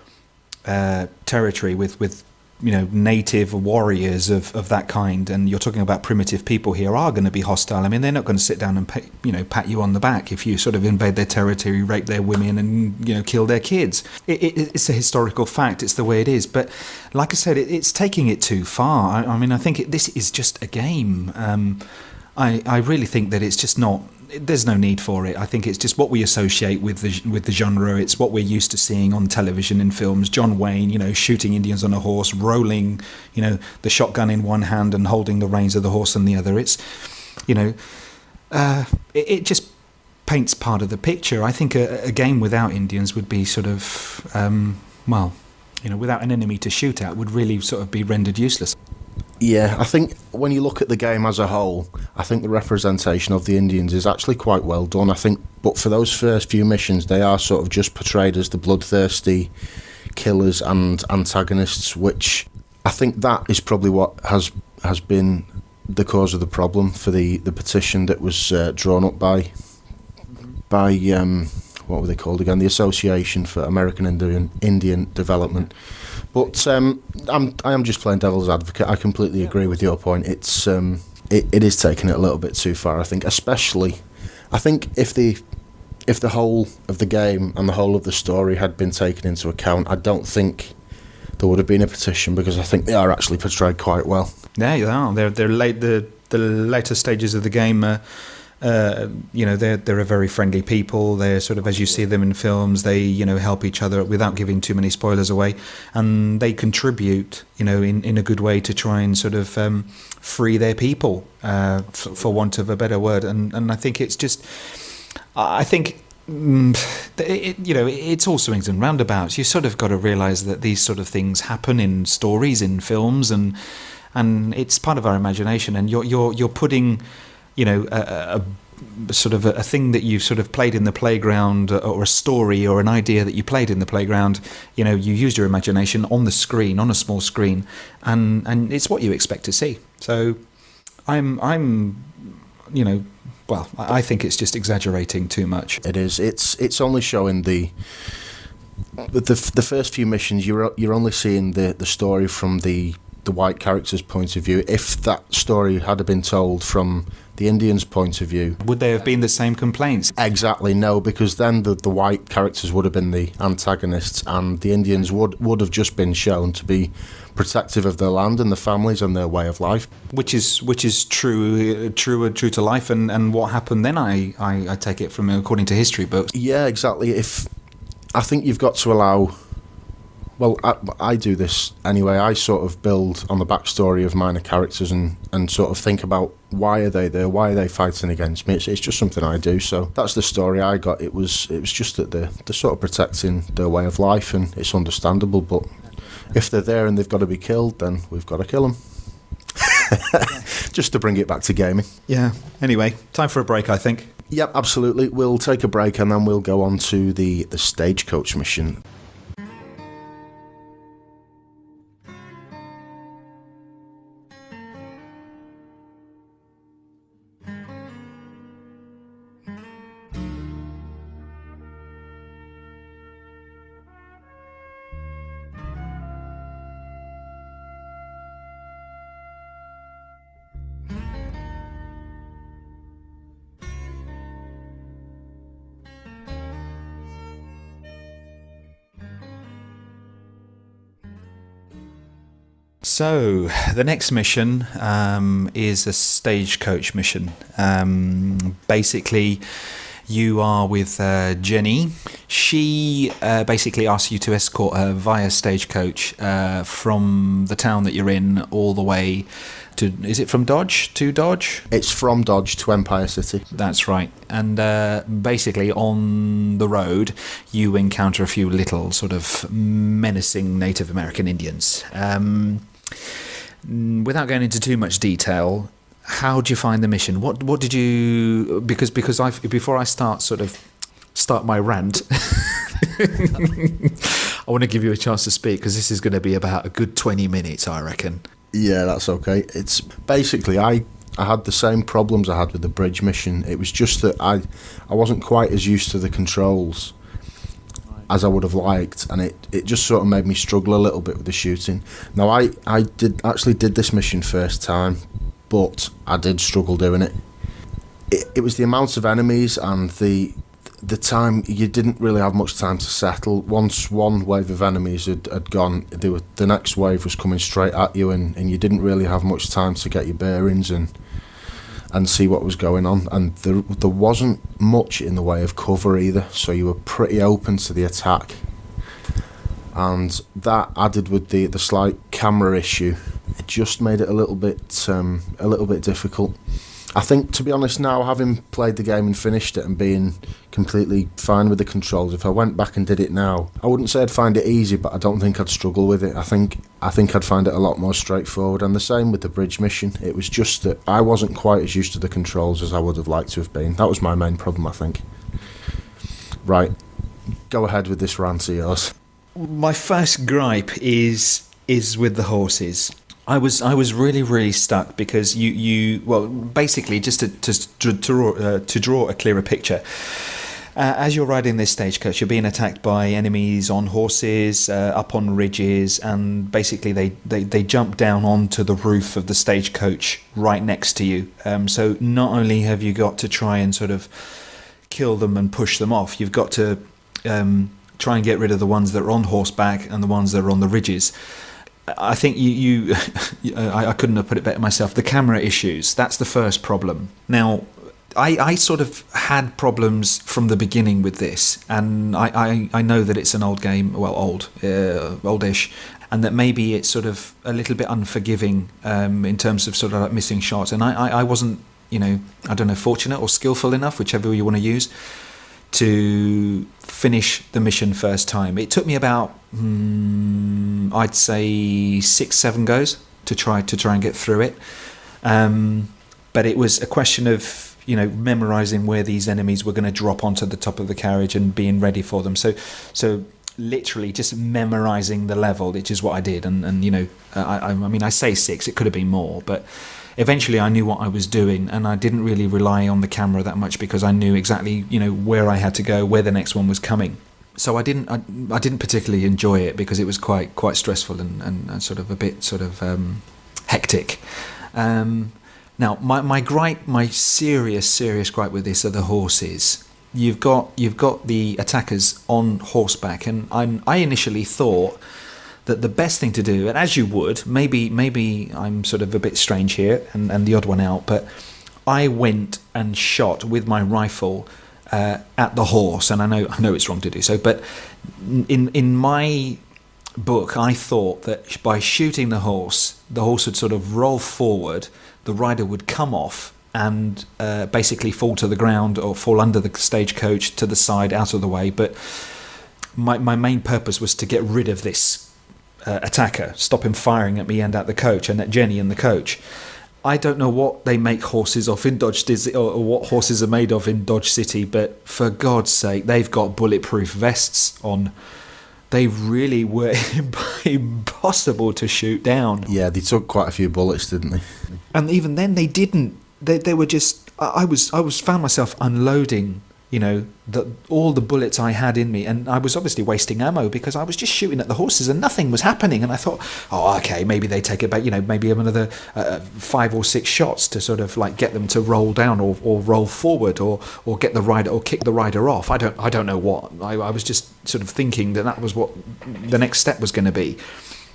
territory with you know, native warriors of that kind, and you're talking about primitive people here, are going to be hostile. I mean, they're not going to sit down and pat you on the back if you sort of invade their territory, rape their women, and, you know, kill their kids. It's a historical fact. It's the way it is. But like I said, it's taking it too far. I mean, I think this is just a game. I really think that it's just not. There's no need for it. I think it's just what we associate with the genre. It's what we're used to seeing on television and films. John Wayne, you know, shooting Indians on a horse, rolling, you know, the shotgun in one hand and holding the reins of the horse in the other. It's, you know, it just paints part of the picture. I think a game without Indians would be sort of, well, you know, without an enemy to shoot at, would really sort of be rendered useless. Yeah, I think when you look at the game as a whole, I think the representation of the Indians is actually quite well done. I think, but for those first few missions, they are sort of just portrayed as the bloodthirsty killers and antagonists, which I think that is probably what has been the cause of the problem for the petition that was drawn up by what were they called again? The Association for American Indian Development. But I am just playing devil's advocate. I completely agree with your point. It is taking it a little bit too far, I think. Especially, I think if the whole of the game and the whole of the story had been taken into account, I don't think there would have been a petition, because I think they are actually portrayed quite well. Yeah, they are. They're late. The later stages of the game. You know, they're a very friendly people. They're sort of, as you see them in films, they, you know, help each other without giving too many spoilers away, and they contribute, you know, in a good way to try and sort of free their people, for want of a better word. And I think it's just, I think, you know, it's all swings and roundabouts. You sort of got to realise that these sort of things happen in stories, in films, and it's part of our imagination. And you're putting, you know, a sort of a thing that you sort of played in the playground, or a story or an idea that you played in the playground, you know, you used your imagination on the screen, on a small screen, and it's what you expect to see. So I'm you know, well, I think it's just exaggerating too much. It is. It's only showing the first few missions. You're only seeing the story from the white character's point of view. If that story had been told from the Indians' point of view, would they have been the same complaints? Exactly, no, because then the white characters would have been the antagonists, and the Indians would have just been shown to be protective of their land and their families and their way of life. Which is true to life, and what happened then, I take it from according to history books. Yeah, exactly. I think you've got to allow Well, I do this anyway. I sort of build on the backstory of minor characters and sort of think about why are they there, why are they fighting against me. It's just something I do. So that's the story I got. It was just that they're sort of protecting their way of life, and it's understandable. But if they're there and they've got to be killed, then we've got to kill them. Just to bring it back to gaming. Yeah. Anyway, time for a break, I think. Yep, absolutely. We'll take a break and then we'll go on to the stagecoach mission. So, the next mission is a stagecoach mission. Basically, you are with Jenny. She basically asks you to escort her via stagecoach from the town that you're in all the way to... Is it from Dodge to Dodge? It's from Dodge to Empire City. That's right. And basically, on the road, you encounter a few little sort of menacing Native American Indians. Without going into too much detail, how did you find the mission? What did you... Because before I start my rant, I want to give you a chance to speak, because this is going to be about a good 20 minutes, I reckon. Yeah, that's okay. It's basically, I had the same problems I had with the bridge mission. It was just that I wasn't quite as used to the controls as I would have liked, and it just sort of made me struggle a little bit with the shooting. Now, I did this mission first time, but I did struggle doing it. It was the amount of enemies and the time. You didn't really have much time to settle. Once one wave of enemies had gone, the next wave was coming straight at you, and you didn't really have much time to get your bearings and see what was going on. And there wasn't much in the way of cover either, so you were pretty open to the attack. And that, added with the slight camera issue, it just made it a little bit difficult. I think, to be honest, now, having played the game and finished it and being completely fine with the controls, if I went back and did it now, I wouldn't say I'd find it easy, but I don't think I'd struggle with it. I think I'd find it a lot more straightforward. And the same with the bridge mission. It was just that I wasn't quite as used to the controls as I would have liked to have been. That was my main problem, I think. Right, go ahead with this rant of yours. My first gripe is with the horses. I was really stuck, because you basically, just to draw a clearer picture, as you're riding this stagecoach, you're being attacked by enemies on horses, up on ridges, and basically they jump down onto the roof of the stagecoach right next to you. So not only have you got to try and sort of kill them and push them off, you've got to try and get rid of the ones that are on horseback and the ones that are on the ridges. I think I couldn't have put it better myself. The camera issues, that's the first problem. Now, I sort of had problems from the beginning with this, and I know that it's an old game, well, oldish, and that maybe it's sort of a little bit unforgiving in terms of sort of like missing shots. And I wasn't, I don't know, fortunate or skillful enough, whichever you want to use, to finish the mission first time. It took me about, I'd say 6-7 goes to try and get through it. But it was a question of, memorizing where these enemies were going to drop onto the top of the carriage and being ready for them. So literally just memorizing the level, which is what I did. And I mean, I say 6, it could have been more, but eventually I knew what I was doing, and I didn't really rely on the camera that much, because I knew exactly, where I had to go, where the next one was coming. So I didn't particularly enjoy it, because it was quite stressful and sort of a bit sort of hectic. Now my serious gripe with this are the horses. You've got the attackers on horseback, and I initially thought that the best thing to do, and as you would, maybe I'm sort of a bit strange here and the odd one out, but I went and shot with my rifle at the horse, and I know it's wrong to do so, but in my book, I thought that by shooting the horse would sort of roll forward, the rider would come off and basically fall to the ground or fall under the stagecoach to the side, out of the way. But my main purpose was to get rid of this attacker, stop him firing at me and at the coach and at Jenny and the coach. I don't know what they make horses of in Dodge City, or what horses are made of in Dodge City, but for God's sake, they've got bulletproof vests on. They really were impossible to shoot down. Yeah, they took quite a few bullets, didn't they? And even then, they didn't. They were just. I found myself unloading, all the bullets I had in me, and I was obviously wasting ammo because I was just shooting at the horses and nothing was happening. And I thought, oh, okay, maybe they take it back, maybe another 5 or 6 shots to sort of like get them to roll down or roll forward or get the rider or kick the rider off. I don't know what. I was just sort of thinking that was what the next step was going to be,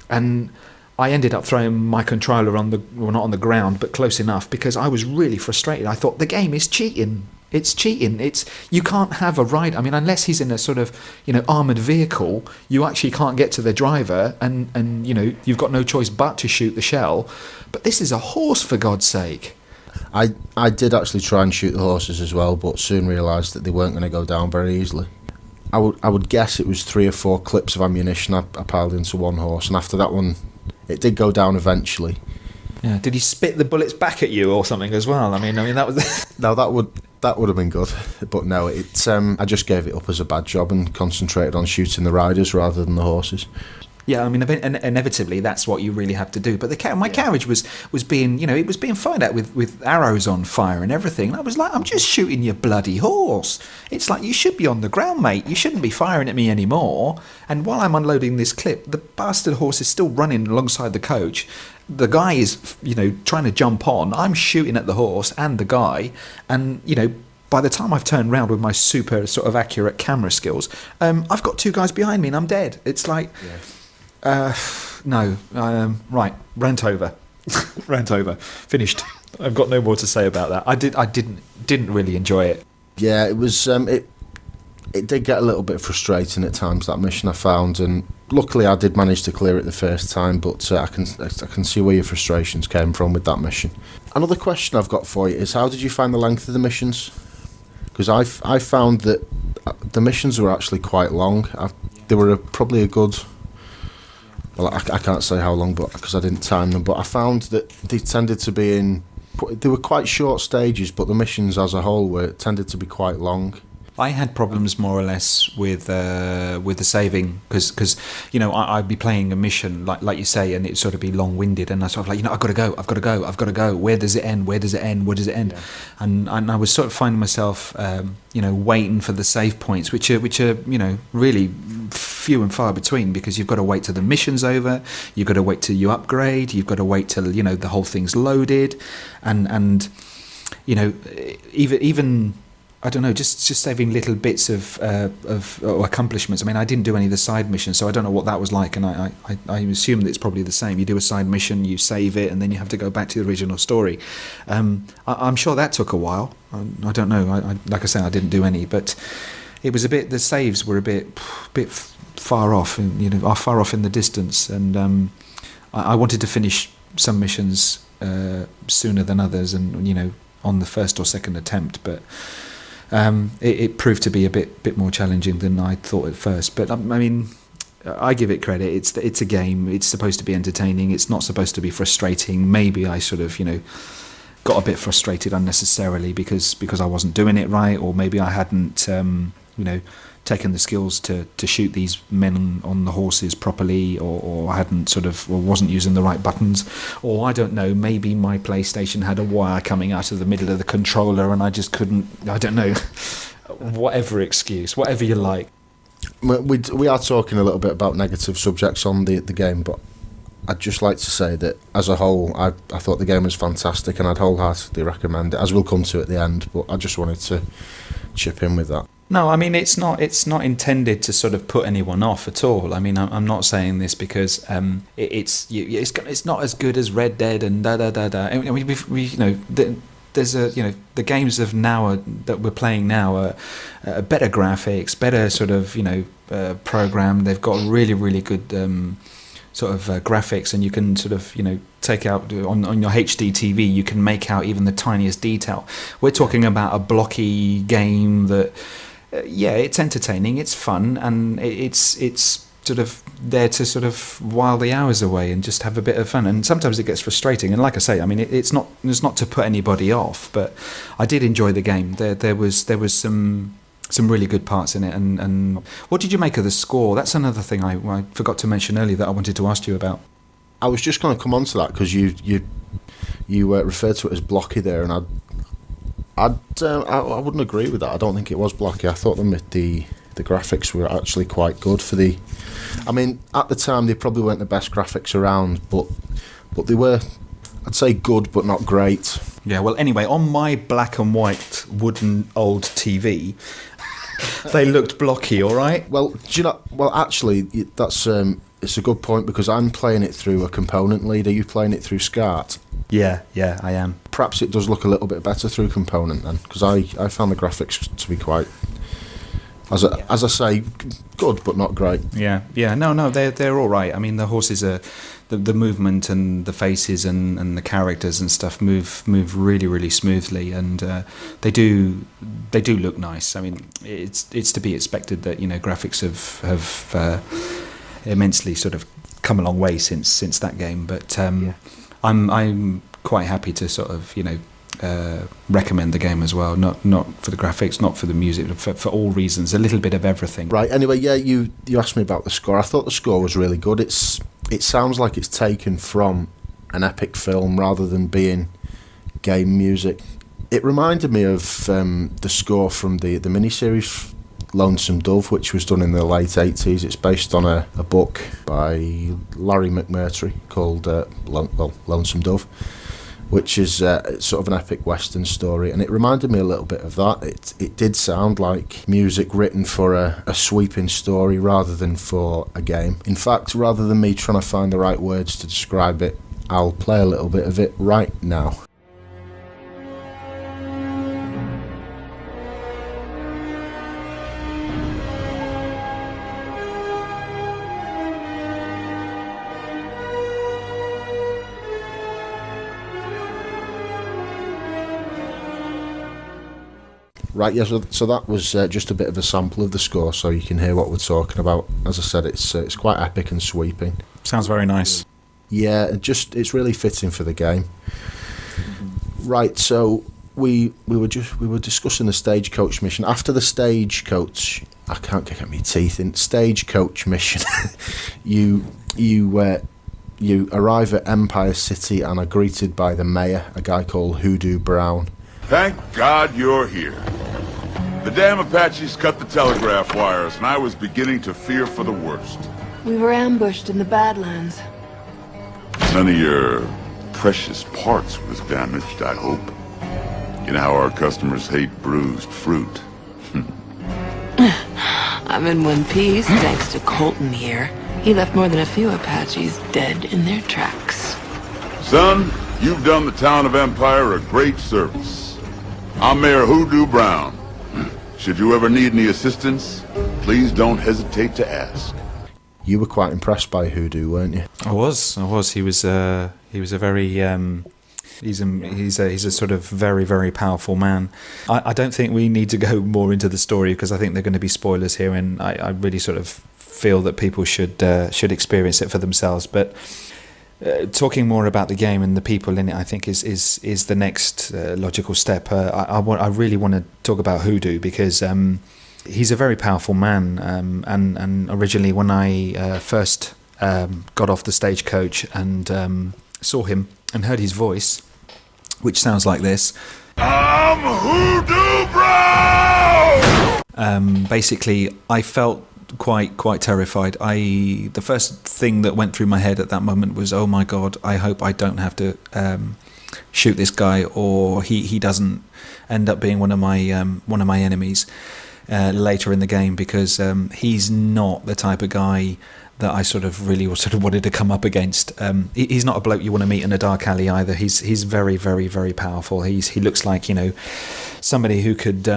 and I ended up throwing my controller not on the ground, but close enough, because I was really frustrated. I thought the game is cheating. It's cheating. You can't have a ride. I mean, unless he's in a sort of armoured vehicle, you actually can't get to the driver, and you've got no choice but to shoot the shell. But this is a horse, for God's sake. I did actually try and shoot the horses as well, but soon realised that they weren't going to go down very easily. I would guess it was 3 or 4 clips of ammunition I piled into one horse, and after that one, it did go down eventually. Yeah. Did he spit the bullets back at you or something as well? I mean that was. No, that would have been good, but no, I just gave it up as a bad job and concentrated on shooting the riders rather than the horses. Yeah, I mean, inevitably that's what you really have to do. But my carriage was being, it was being fired at with arrows on fire and everything. And I was like, I'm just shooting your bloody horse. It's like, you should be on the ground, mate. You shouldn't be firing at me anymore. And while I'm unloading this clip, the bastard horse is still running alongside the coach. The guy is, trying to jump on. I'm shooting at the horse and the guy. And, by the time I've turned round with my super sort of accurate camera skills, I've got 2 guys behind me and I'm dead. It's like... Yeah. Right, rant over. Rant over. Finished. I've got no more to say about that. I didn't really enjoy it. Yeah, it was. It did get a little bit frustrating at times, that mission, I found, and luckily I did manage to clear it the first time. But I can see where your frustrations came from with that mission. Another question I've got for you is, how did you find the length of the missions? Because I found that the missions were actually quite long. They were probably a good. Well, I can't say how long, but because I didn't time them. But I found that they tended to be they were quite short stages, but the missions as a whole tended to be quite long. I had problems more or less with the saving because I'd be playing a mission like you say, and it'd sort of be long-winded, and I sort of like I've got to go. Where does it end? Yeah. And I was sort of finding myself waiting for the save points, which are really few and far between, because you've got to wait till the mission's over, you've got to wait till you upgrade, you've got to wait till the whole thing's loaded, and even I don't know, just saving little bits of accomplishments. I mean, I didn't do any of the side missions, so I don't know what that was like, and I assume that it's probably the same. You do a side mission, you save it, and then you have to go back to the original story. I'm sure that took a while. I don't know. Like I say, I didn't do any, but it was the saves were a bit far off, and far off in the distance, and I wanted to finish some missions sooner than others, and on the first or second attempt, but. It proved to be a bit more challenging than I thought at first. But I mean, I give it credit. It's a game. It's supposed to be entertaining. It's not supposed to be frustrating. Maybe I sort of got a bit frustrated unnecessarily because I wasn't doing it right, or maybe I hadn't taken the skills to shoot these men on the horses properly, or I hadn't or wasn't using the right buttons, or I don't know, maybe my PlayStation had a wire coming out of the middle of the controller and I just couldn't, I don't know. Whatever excuse, whatever you like. We are talking a little bit about negative subjects on the game, but I'd just like to say that as a whole, I thought the game was fantastic, and I'd wholeheartedly recommend it, as we'll come to at the end, but I just wanted to chip in with that. No, I mean, it's not intended to sort of put anyone off at all. I mean, I'm not saying this because it's not as good as Red Dead and da da da da. I mean, there's the games of now that we're playing now are better graphics, better sort of program. They've got really, really good sort of graphics, and you can sort of take out on your HD TV, you can make out even the tiniest detail. We're talking about a blocky game that it's entertaining, it's fun, and it's sort of there to sort of while the hours away and just have a bit of fun. And sometimes it gets frustrating, and like I say, I mean, it's not to put anybody off, but I did enjoy the game. There was some really good parts in it. And what did you make of the score? That's another thing I forgot to mention earlier that I wanted to ask you about. I was just going to come on to that because you referred to it as blocky there, and I wouldn't agree with that. I don't think it was blocky. I thought the graphics were actually quite good for the. I mean, at the time they probably weren't the best graphics around, but they were, I'd say, good but not great. Yeah. Well, anyway, on my black and white wooden old TV, they looked blocky. All right. Well, do you know? Well, actually, that's it's a good point because I'm playing it through a component lead. Are you playing it through SCART? Yeah, I am. Perhaps it does look a little bit better through component then, because I found the graphics to be quite, as I say, good but not great. Yeah. No, they're all right. I mean, the horses are, the movement and the faces and the characters and stuff move really, really smoothly, and they do look nice. I mean, it's to be expected that graphics have immensely sort of come a long way since that game, but I'm quite happy to sort of recommend the game as well, not for the graphics, not for the music, for all reasons, a little bit of everything. Right. Anyway, you asked me about the score. I thought the score was really good. It sounds like it's taken from an epic film rather than being game music. It reminded me of the score from the miniseries Lonesome Dove, which was done in the late 80s. It's based on a book by Larry McMurtry called Lonesome Dove, which is sort of an epic western story, and it reminded me a little bit of that. It did sound like music written for a sweeping story rather than for a game. In fact, rather than me trying to find the right words to describe it, I'll play a little bit of it right now. Right, yeah, so that was just a bit of a sample of the score, so you can hear what we're talking about. As I said, it's quite epic and sweeping. Sounds very nice. Yeah, it's really fitting for the game. Right, so we were discussing the stagecoach mission. After the stagecoach, I can't get my teeth in. Stagecoach mission, you arrive at Empire City and are greeted by the mayor, a guy called Hoodoo Brown. Thank God you're here. The damn Apaches cut the telegraph wires, and I was beginning to fear for the worst. We were ambushed in the Badlands. None of your precious parts was damaged, I hope. You know how our customers hate bruised fruit. I'm in one piece, thanks to Colton here. He left more than a few Apaches dead in their tracks. Son, you've done the town of Empire a great service. I'm Mayor Hoodoo Brown. Should you ever need any assistance, please don't hesitate to ask. You were quite impressed by Hoodoo, weren't you? I was. He was a very he's a sort of very, very powerful man. I don't think we need to go more into the story because I think they're going to be spoilers here, and I really sort of feel that people should experience it for themselves. But talking more about the game and the people in it, I think is the next logical step. I really want to talk about Hoodoo because he's a very powerful man. And originally, when I first got off the stagecoach and saw him and heard his voice, which sounds like this. I'm Hoodoo Brown! Basically, I felt quite terrified. The first thing that went through my head at that moment was, oh my God, I hope I don't have to shoot this guy, or he doesn't end up being one of my enemies later in the game, because he's not the type of guy that I sort of really sort of wanted to come up against. He's not a bloke you want to meet in a dark alley either. He's very, very, very powerful. He looks like, somebody who could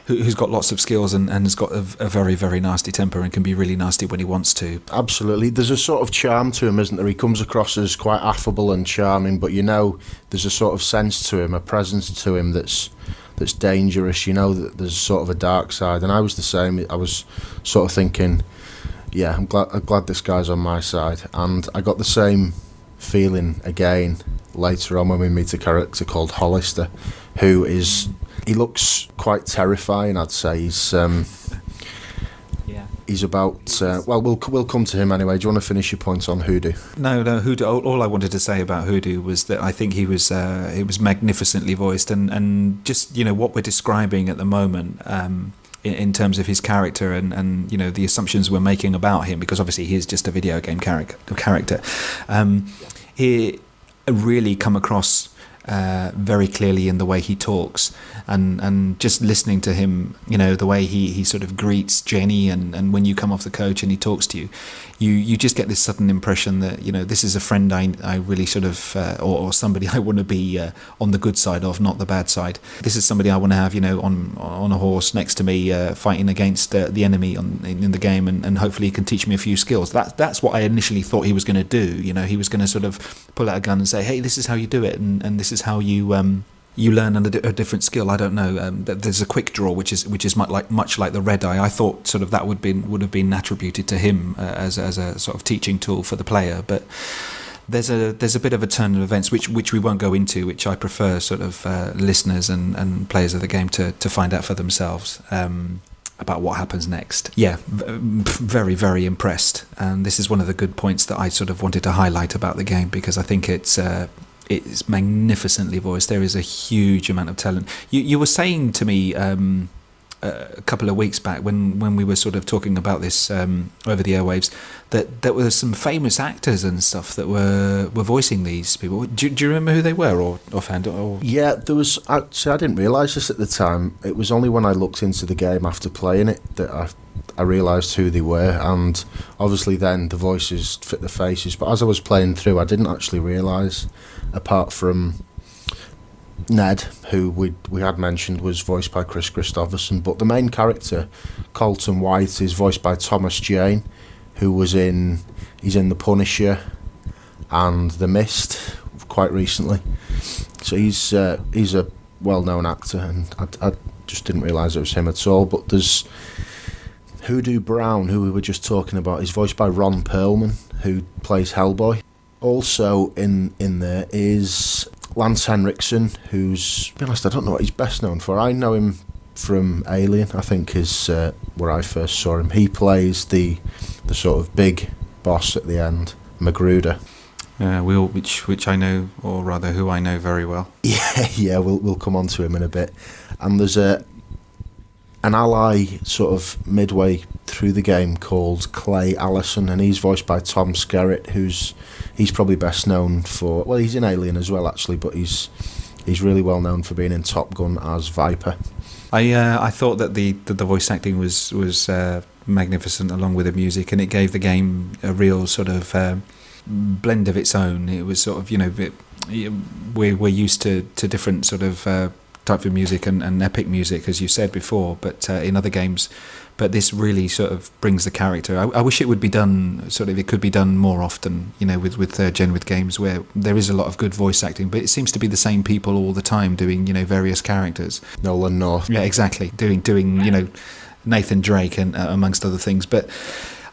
who's got lots of skills and has got a very, very nasty temper and can be really nasty when he wants to. Absolutely. There's a sort of charm to him, isn't there? He comes across as quite affable and charming, but there's a sort of sense to him, a presence to him that's dangerous. That there's sort of a dark side, and I was the same. I was sort of thinking, yeah, I'm glad this guy's on my side, and I got the same feeling again later on when we meet a character called Hollister, he looks quite terrifying, I'd say. He's about we'll come to him anyway. Do you want to finish your point on Hoodoo? No, Hoodoo. All I wanted to say about Hoodoo was that I think he was magnificently voiced, and just what we're describing at the moment in terms of his character and the assumptions we're making about him, because obviously he is just a video game character. He really come across very clearly in the way he talks, and just listening to him, the way he sort of greets Jenny, and when you come off the coach and he talks to you, you just get this sudden impression that this is a friend I really sort of or somebody I want to be on the good side of, not the bad side. This is somebody I want to have on a horse next to me, fighting against the enemy in the game, and hopefully he can teach me a few skills. That's what I initially thought he was going to do. He was going to sort of pull out a gun and say, hey, this is how you do it, and this is how you learn a different skill. I don't know. There's a quick draw, which is much like the red eye. I thought sort of that would have been attributed to him as a sort of teaching tool for the player. But there's a bit of a turn of events which we won't go into, which I prefer sort of listeners and players of the game to find out for themselves. About what happens next. Yeah, very, very impressed. And this is one of the good points that I sort of wanted to highlight about the game, because I think it's magnificently voiced. There is a huge amount of talent. You were saying to me a couple of weeks back when we were sort of talking about this over the airwaves, that there were some famous actors and stuff that were voicing these people. Do you remember who they were, or offhand? Or? Yeah, there was. Actually, I didn't realise this at the time. It was only when I looked into the game after playing it that I realised who they were, and obviously then the voices fit the faces. But as I was playing through, I didn't actually realise, apart from Ned, who we had mentioned was voiced by Chris Christopherson, but the main character, Colton White, is voiced by Thomas Jane, who was in The Punisher and The Mist quite recently. So he's a well-known actor, and I just didn't realise it was him at all. But there's Hoodoo Brown, who we were just talking about. He's voiced by Ron Perlman, who plays Hellboy. Also in there is Lance Henriksen, who's, to be honest, I don't know what he's best known for. I know him from Alien, I think is where I first saw him. He plays the sort of big boss at the end, Magruder. Which I know, or rather who I know very well. Yeah, we'll come on to him in a bit. And there's an ally sort of midway through the game called Clay Allison, and he's voiced by Tom Skerritt, he's probably best known for, well, he's in Alien as well actually, but he's really well known for being in Top Gun as Viper. I thought that the voice acting was magnificent, along with the music, and it gave the game a real sort of blend of its own. It was sort of, we're used to different sort of type of music and epic music, as you said before, but in other games. But this really sort of brings the character. I wish it would be done, sort of, it could be done more often, with third gen with games where there is a lot of good voice acting, but it seems to be the same people all the time doing, various characters. Nolan North. Yeah, exactly. Doing Nathan Drake and amongst other things. But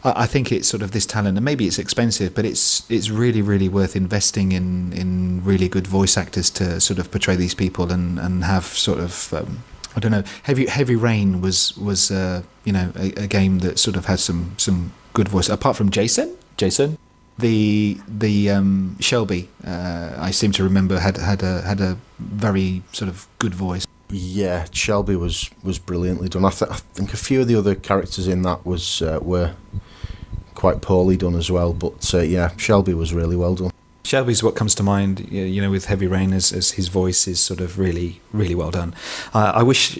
I think it's sort of this talent, and maybe it's expensive, but it's really, really worth investing in really good voice actors to sort of portray these people and have sort of I don't know. Heavy Rain was a game that sort of had some good voice. Apart from Jason, the Shelby, I seem to remember had a very sort of good voice. Yeah, Shelby was brilliantly done. I think a few of the other characters in that were quite poorly done as well. But yeah, Shelby was really well done. Shelby's what comes to mind, with Heavy Rain, as his voice is sort of really, really well done. I wish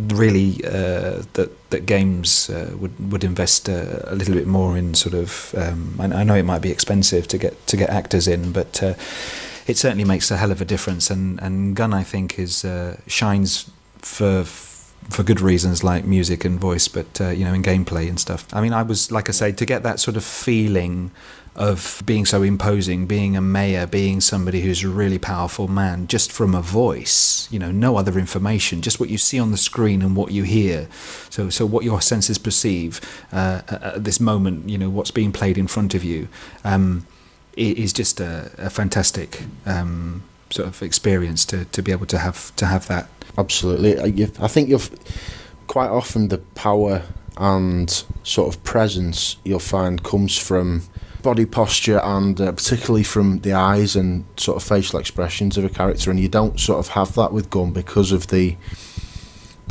really that games would invest a little bit more in sort of. I know it might be expensive to get actors in, but it certainly makes a hell of a difference. And Gunn, I think, shines for good reasons like music and voice, but in gameplay and stuff. I mean, I was, like I say, to get that sort of feeling of being so imposing, being a mayor, being somebody who's a really powerful man, just from a voice, no other information, just what you see on the screen and what you hear. So what your senses perceive at this moment, what's being played in front of you, it is just a fantastic sort of experience to be able to have that. Absolutely. I think you've quite often the power and sort of presence you'll find comes from body posture and particularly from the eyes and sort of facial expressions of a character, and you don't sort of have that with Gunn because of the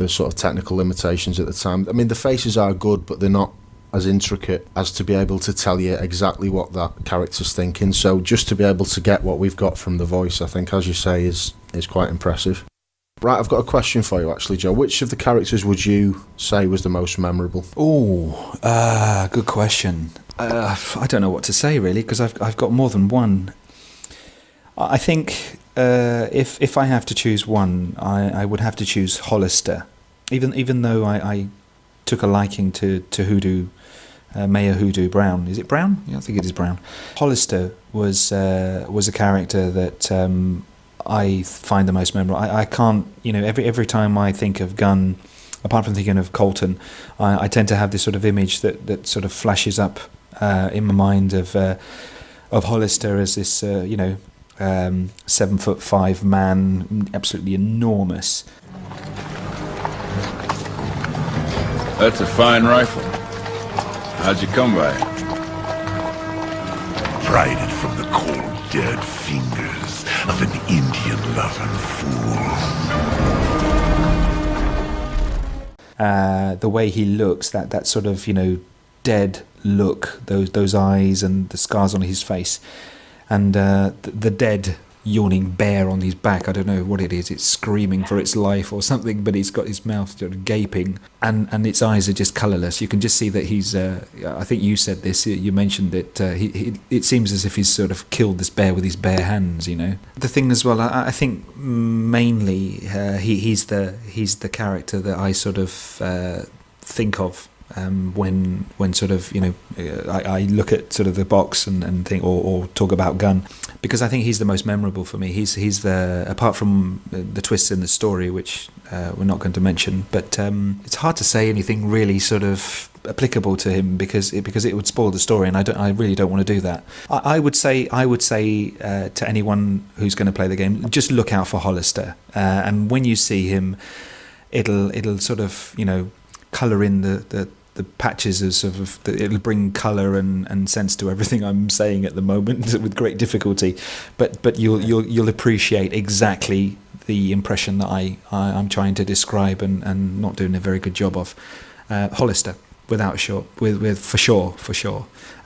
sort of technical limitations at the time. I mean, the faces are good, but they're not as intricate as to be able to tell you exactly what that character's thinking. So just to be able to get what we've got from the voice, I think, as you say, is quite impressive. Right, I've got a question for you actually, Joe. Which of the characters would you say was the most memorable? Oh, good question. I don't know what to say really, because I've got more than one. I think if I have to choose one, I would have to choose Hollister. Even though I took a liking to Hoodoo, Mayor Hoodoo Brown. Is it Brown? Yeah, I think it is Brown. Hollister was a character that I find the most memorable. I can't, every time I think of Gunn, apart from thinking of Colton, I tend to have this sort of image that sort of flashes up in my mind of Hollister as this 7'5" man, absolutely enormous. That's a fine rifle. How'd you come by it? Pried it from the cold, dead fingers of an Indian-loving fool. The way he looks, that sort of, dead look, those eyes and the scars on his face, and the dead yawning bear on his back. I don't know what it is. It's screaming for its life or something, but he's got his mouth sort of gaping, and its eyes are just colourless. You can just see that he's. I think you said this. You mentioned that it seems as if he's sort of killed this bear with his bare hands. The thing as well. I think mainly he's the character that I sort of think of. When sort of I look at sort of the box and think or talk about Gunn, because I think he's the most memorable for me. He's the, apart from the twists in the story, which we're not going to mention, but it's hard to say anything really sort of applicable to him because it would spoil the story, and I really don't want to do that. I would say to anyone who's going to play the game, just look out for Hollister, and when you see him, it'll sort of colour in the patches of sort of it'll bring colour and sense to everything I'm saying at the moment with great difficulty, but you'll appreciate exactly the impression that I'm trying to describe and not doing a very good job of. Hollister, without a short, with for sure.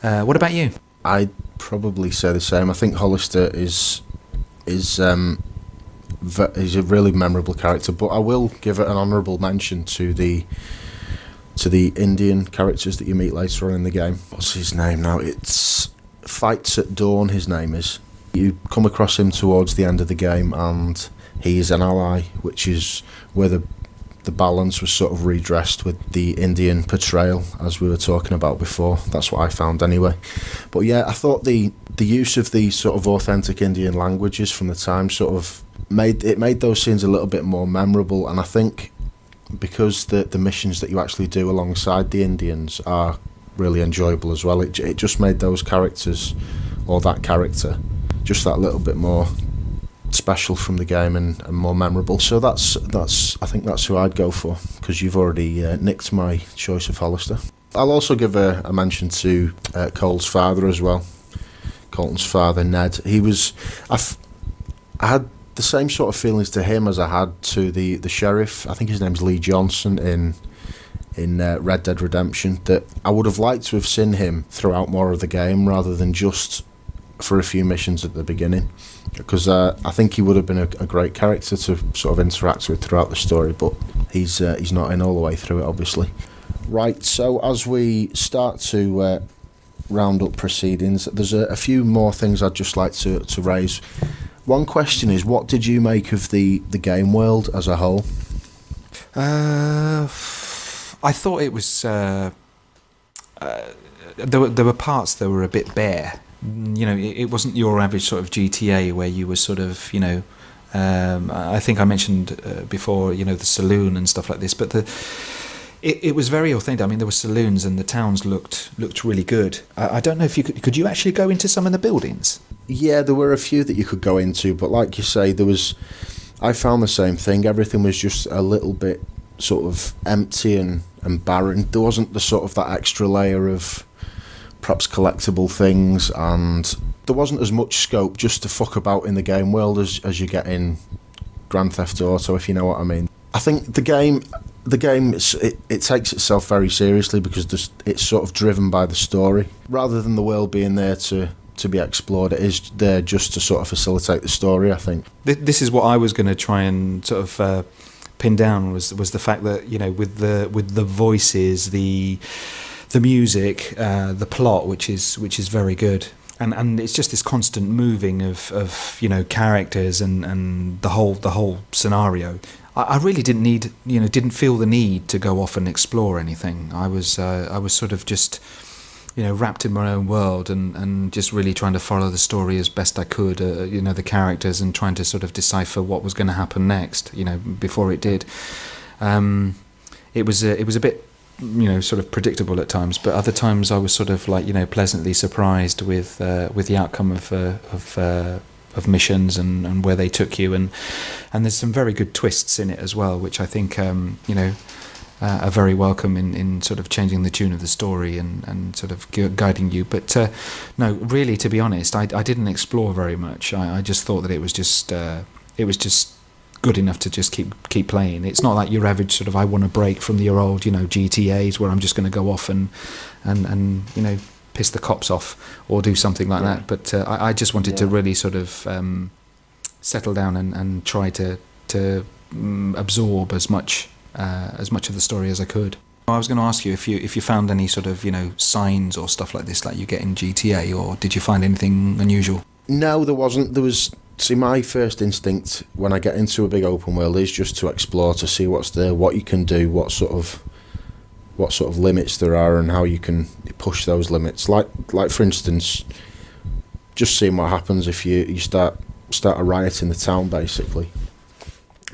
What about you? I'd probably say the same. I think Hollister is a really memorable character, but I will give it an honourable mention to the Indian characters that you meet later on in the game. What's his name now? It's Fights at Dawn, his name is. You come across him towards the end of the game, and he's an ally, which is where the balance was sort of redressed with the Indian portrayal, as we were talking about before. That's what I found anyway. But yeah, I thought the use of the sort of authentic Indian languages from the time sort of made those scenes a little bit more memorable, and I think because the missions that you actually do alongside the Indians are really enjoyable as well, it just made those characters, or that character, just that little bit more special from the game and more memorable. So that's I think that's who I'd go for, because you've already nicked my choice of Hollister. I'll also give a mention to Cole's father as well. Colton's father, Ned. He was... I had the same sort of feelings to him as I had to the sheriff. I think his name's Lee Johnson in Red Dead Redemption. That I would have liked to have seen him throughout more of the game rather than just for a few missions at the beginning, because I think he would have been a great character to sort of interact with throughout the story. But he's not in all the way through it, obviously. Right, so as we start to round up proceedings, there's a few more things I'd just like to raise. One question is, what did you make of the game world as a whole? I thought it was... there were parts that were a bit bare. You know, it wasn't your average sort of GTA where you were sort of, you know... I think I mentioned before, you know, the saloon and stuff like this, but it was very authentic. I mean, there were saloons and the towns looked really good. I don't know if you could you actually go into some of the buildings? Yeah, there were a few that you could go into, but like you say, I found the same thing. Everything was just a little bit sort of empty and barren. There wasn't the sort of that extra layer of perhaps collectible things, and there wasn't as much scope just to fuck about in the game world as you get in Grand Theft Auto, if you know what I mean. I think the game it takes itself very seriously because it's sort of driven by the story rather than the world being there to be explored. It is there just to sort of facilitate the story, I think. This is what I was going to try and sort of pin down was the fact that, you know, with the voices, the music, the plot, which is very good. And it's just this constant moving of you know, characters and the whole scenario. I really didn't feel the need to go off and explore anything. I was sort of just, you know, wrapped in my own world and just really trying to follow the story as best I could. You know, the characters, and trying to sort of decipher what was going to happen next. You know, before it did. It was a bit, you know, sort of predictable at times, but other times I was sort of like, you know, pleasantly surprised with the outcome of missions and where they took you, and there's some very good twists in it as well, which I think you know, are very welcome in sort of changing the tune of the story and sort of guiding you. But no, really, to be honest, I didn't explore very much. I just thought that it was just good enough to just keep playing. It's not like your average sort of, I want to break from your old, you know, GTAs where I'm just going to go off and you know, piss the cops off or do something like that. But I just wanted to really sort of settle down and try to absorb as much of the story as I could. I was going to ask you if you found any sort of, you know, signs or stuff like this like you get in GTA, or did you find anything unusual? No, there wasn't. See, my first instinct when I get into a big open world is just to explore, to see what's there, what you can do, what sort of limits there are, and how you can push those limits. Like for instance, just seeing what happens if you start a riot in the town, basically.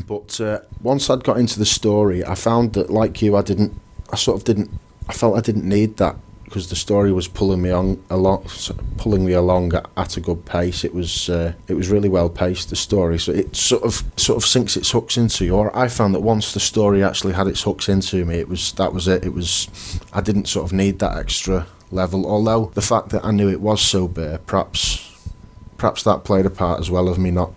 But once I'd got into the story, I found that, like you, I felt I didn't need that, because the story was pulling me along at a good pace. It was really well paced, the story, so it sort of sinks its hooks into you. Or I found that once the story actually had its hooks into me, that was it. I didn't sort of need that extra level. Although the fact that I knew it was so bare, perhaps that played a part as well of me not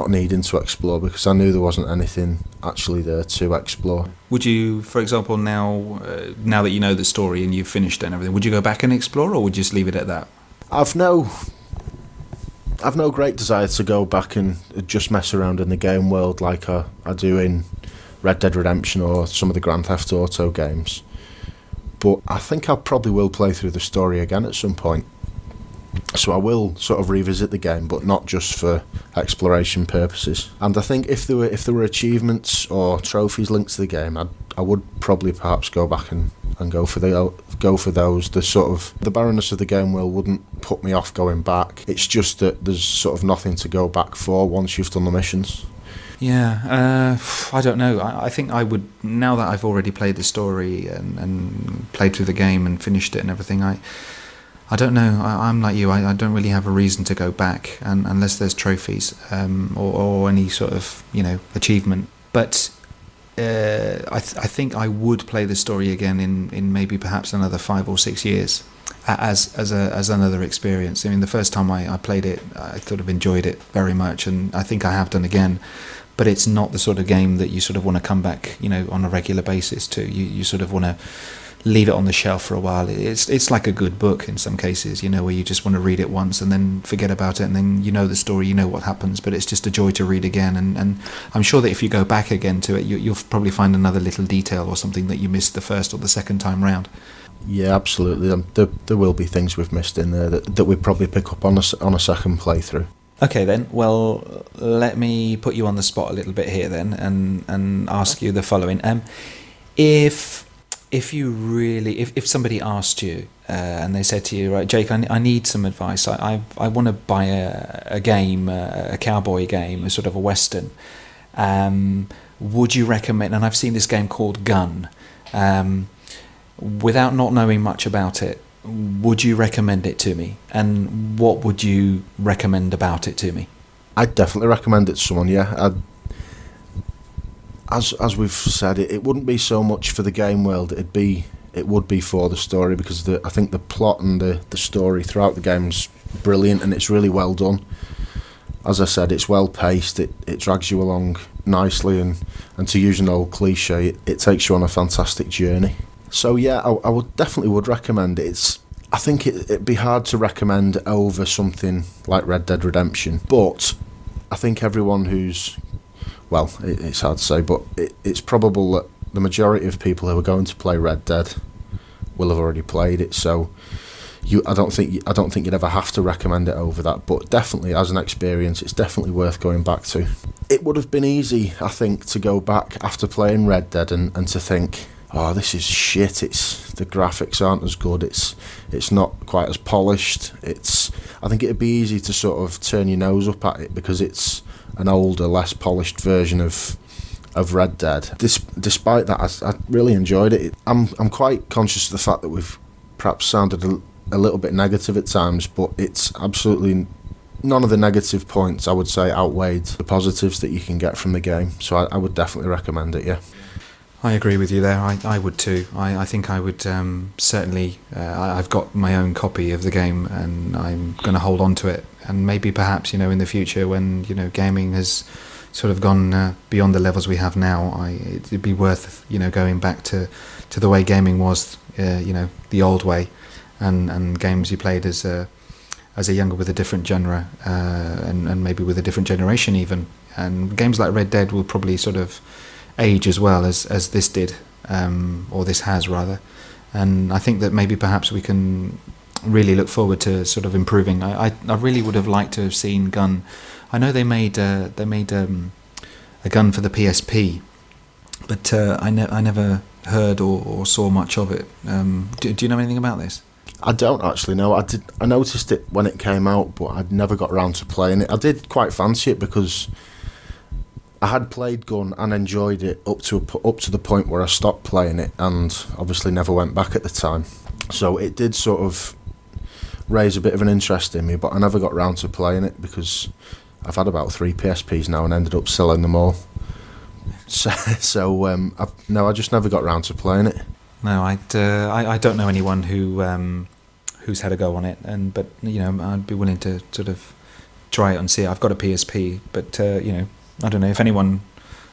needing to explore, because I knew there wasn't anything actually there to explore. Would you, for example, now that you know the story and you've finished it and everything, would you go back and explore, or would you just leave it at that? I've no great desire to go back and just mess around in the game world like I do in Red Dead Redemption or some of the Grand Theft Auto games. But I think I probably will play through the story again at some point. So I will sort of revisit the game, but not just for exploration purposes. And I think if there were achievements or trophies linked to the game, I would probably perhaps go back and go for those. The barrenness of the game world wouldn't put me off going back. It's just that there's sort of nothing to go back for once you've done the missions. Yeah, I don't know. I think I would, now that I've already played the story and played through the game and finished it and everything, I don't know. I'm like you. I don't really have a reason to go back, unless there's trophies or any sort of, you know, achievement. But I think I would play the story again in maybe perhaps another 5 or 6 years as another experience. I mean, the first time I played it, I sort of enjoyed it very much, and I think I have done again. But it's not the sort of game that you sort of want to come back, you know, on a regular basis to. You sort of want to leave it on the shelf for a while. It's like a good book in some cases, where you just want to read it once and then forget about it, and then you know the story, you know what happens, but it's just a joy to read again. And I'm sure that if you go back again to it, you'll probably find another little detail or something that you missed the first or the second time round. Yeah, absolutely. There will be things we've missed in there that we probably pick up on a second playthrough. Okay then, well, let me put you on the spot a little bit here then, and ask you the following. If somebody asked you and they said to you, right, Jake, I need some advice. I want to buy a game, a cowboy game, a sort of a western. Would you recommend? And I've seen this game called Gun. Without not knowing much about it, would you recommend it to me? And what would you recommend about it to me? I'd definitely recommend it to someone. Yeah. As we've said, it wouldn't be so much for the game world. It would be for the story, because I think the plot and the story throughout the game's brilliant, and it's really well done. As I said, it's well paced. It drags you along nicely, and to use an old cliche, it takes you on a fantastic journey. So yeah, I would definitely recommend it. I think it'd be hard to recommend over something like Red Dead Redemption, but I think everyone who's, well, it's hard to say, but it's probable that the majority of people who are going to play Red Dead will have already played it. So I don't think you'd ever have to recommend it over that. But definitely, as an experience, it's definitely worth going back to. It would have been easy, I think, to go back after playing Red Dead and to think, oh, this is shit. The graphics aren't as good. It's not quite as polished. I think it'd be easy to sort of turn your nose up at it because it's an older, less polished version of Red Dead. Despite that, I really enjoyed it. I'm quite conscious of the fact that we've perhaps sounded a little bit negative at times, but it's absolutely none of the negative points, I would say, outweighed the positives that you can get from the game. So I would definitely recommend it, yeah. I agree with you there. I would too. I think I would certainly. I've got my own copy of the game, and I'm going to hold on to it. And maybe perhaps in the future, when gaming has sort of gone beyond the levels we have now, it'd be worth going back to the way gaming was, the old way, and games you played as a younger with a different genre, and maybe with a different generation even. And games like Red Dead will probably sort of age as well as this did, or this has rather, and I think that maybe perhaps we can really look forward to sort of improving. I really would have liked to have seen Gun. I know they made a Gun for the PSP, but I never heard or saw much of it. Do you know anything about this? I don't actually know. I noticed it when it came out, but I'd never got around to playing it. I did quite fancy it because I had played Gun and enjoyed it up to the point where I stopped playing it, and obviously never went back at the time. So it did sort of raise a bit of an interest in me, but I never got round to playing it because I've had about 3 PSPs now and ended up selling them all. So I just never got round to playing it. No, I don't know anyone who's had a go on it, but I'd be willing to sort of try it and see it. I've got a PSP, but I don't know, if anyone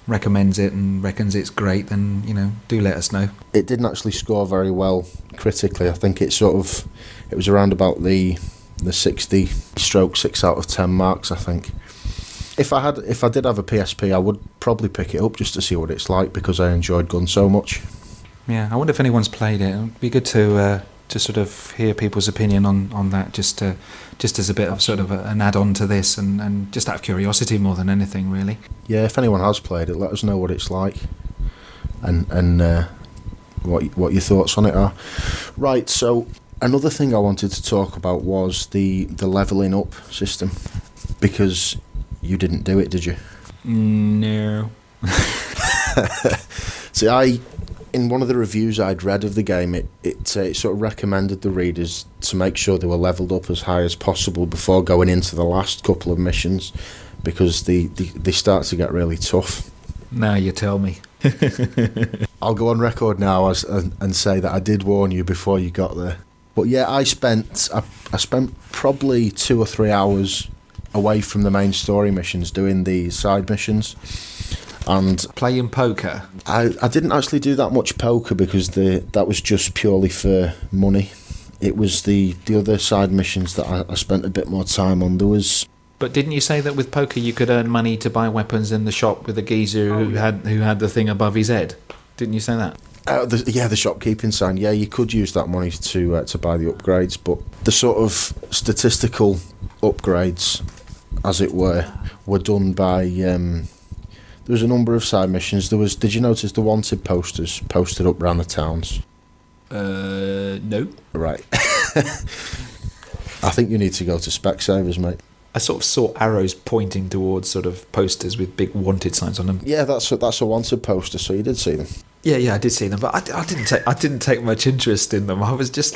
recommends it and reckons it's great, then do let us know. It didn't actually score very well critically. I think it was around about the 60/6 out of 10 marks, I think. If I did have a PSP, I would probably pick it up just to see what it's like, because I enjoyed Gun so much. Yeah, I wonder if anyone's played it. It'd be good to sort of hear people's opinion on that, just as a bit of sort of an add-on to this, and just out of curiosity more than anything, really. Yeah, if anyone has played it, let us know what it's like, and what your thoughts on it are. Right, so another thing I wanted to talk about was the levelling up system, because you didn't do it, did you? No. See, in one of the reviews I'd read of the game, it sort of recommended the readers to make sure they were levelled up as high as possible before going into the last couple of missions, because they start to get really tough. Now you tell me. I'll go on record now and say that I did warn you before you got there. But yeah, I spent probably 2 or 3 hours away from the main story missions doing the side missions. And Playing poker. I didn't actually do that much poker because that was just purely for money. It was the other side missions that I spent a bit more time on. There was... But didn't you say that with poker you could earn money to buy weapons in the shop with a geezer who had the thing above his head? Didn't you say that? The shopkeeping sign. Yeah, you could use that money to buy the upgrades, but the sort of statistical upgrades, as it were done by... there was a number of side missions. Did you notice the wanted posters posted up around the towns? No. Right. I think you need to go to Specsavers, mate. I sort of saw arrows pointing towards sort of posters with big wanted signs on them. Yeah, that's a wanted poster, so you did see them. Yeah, I did see them, but I didn't take much interest in them. I was just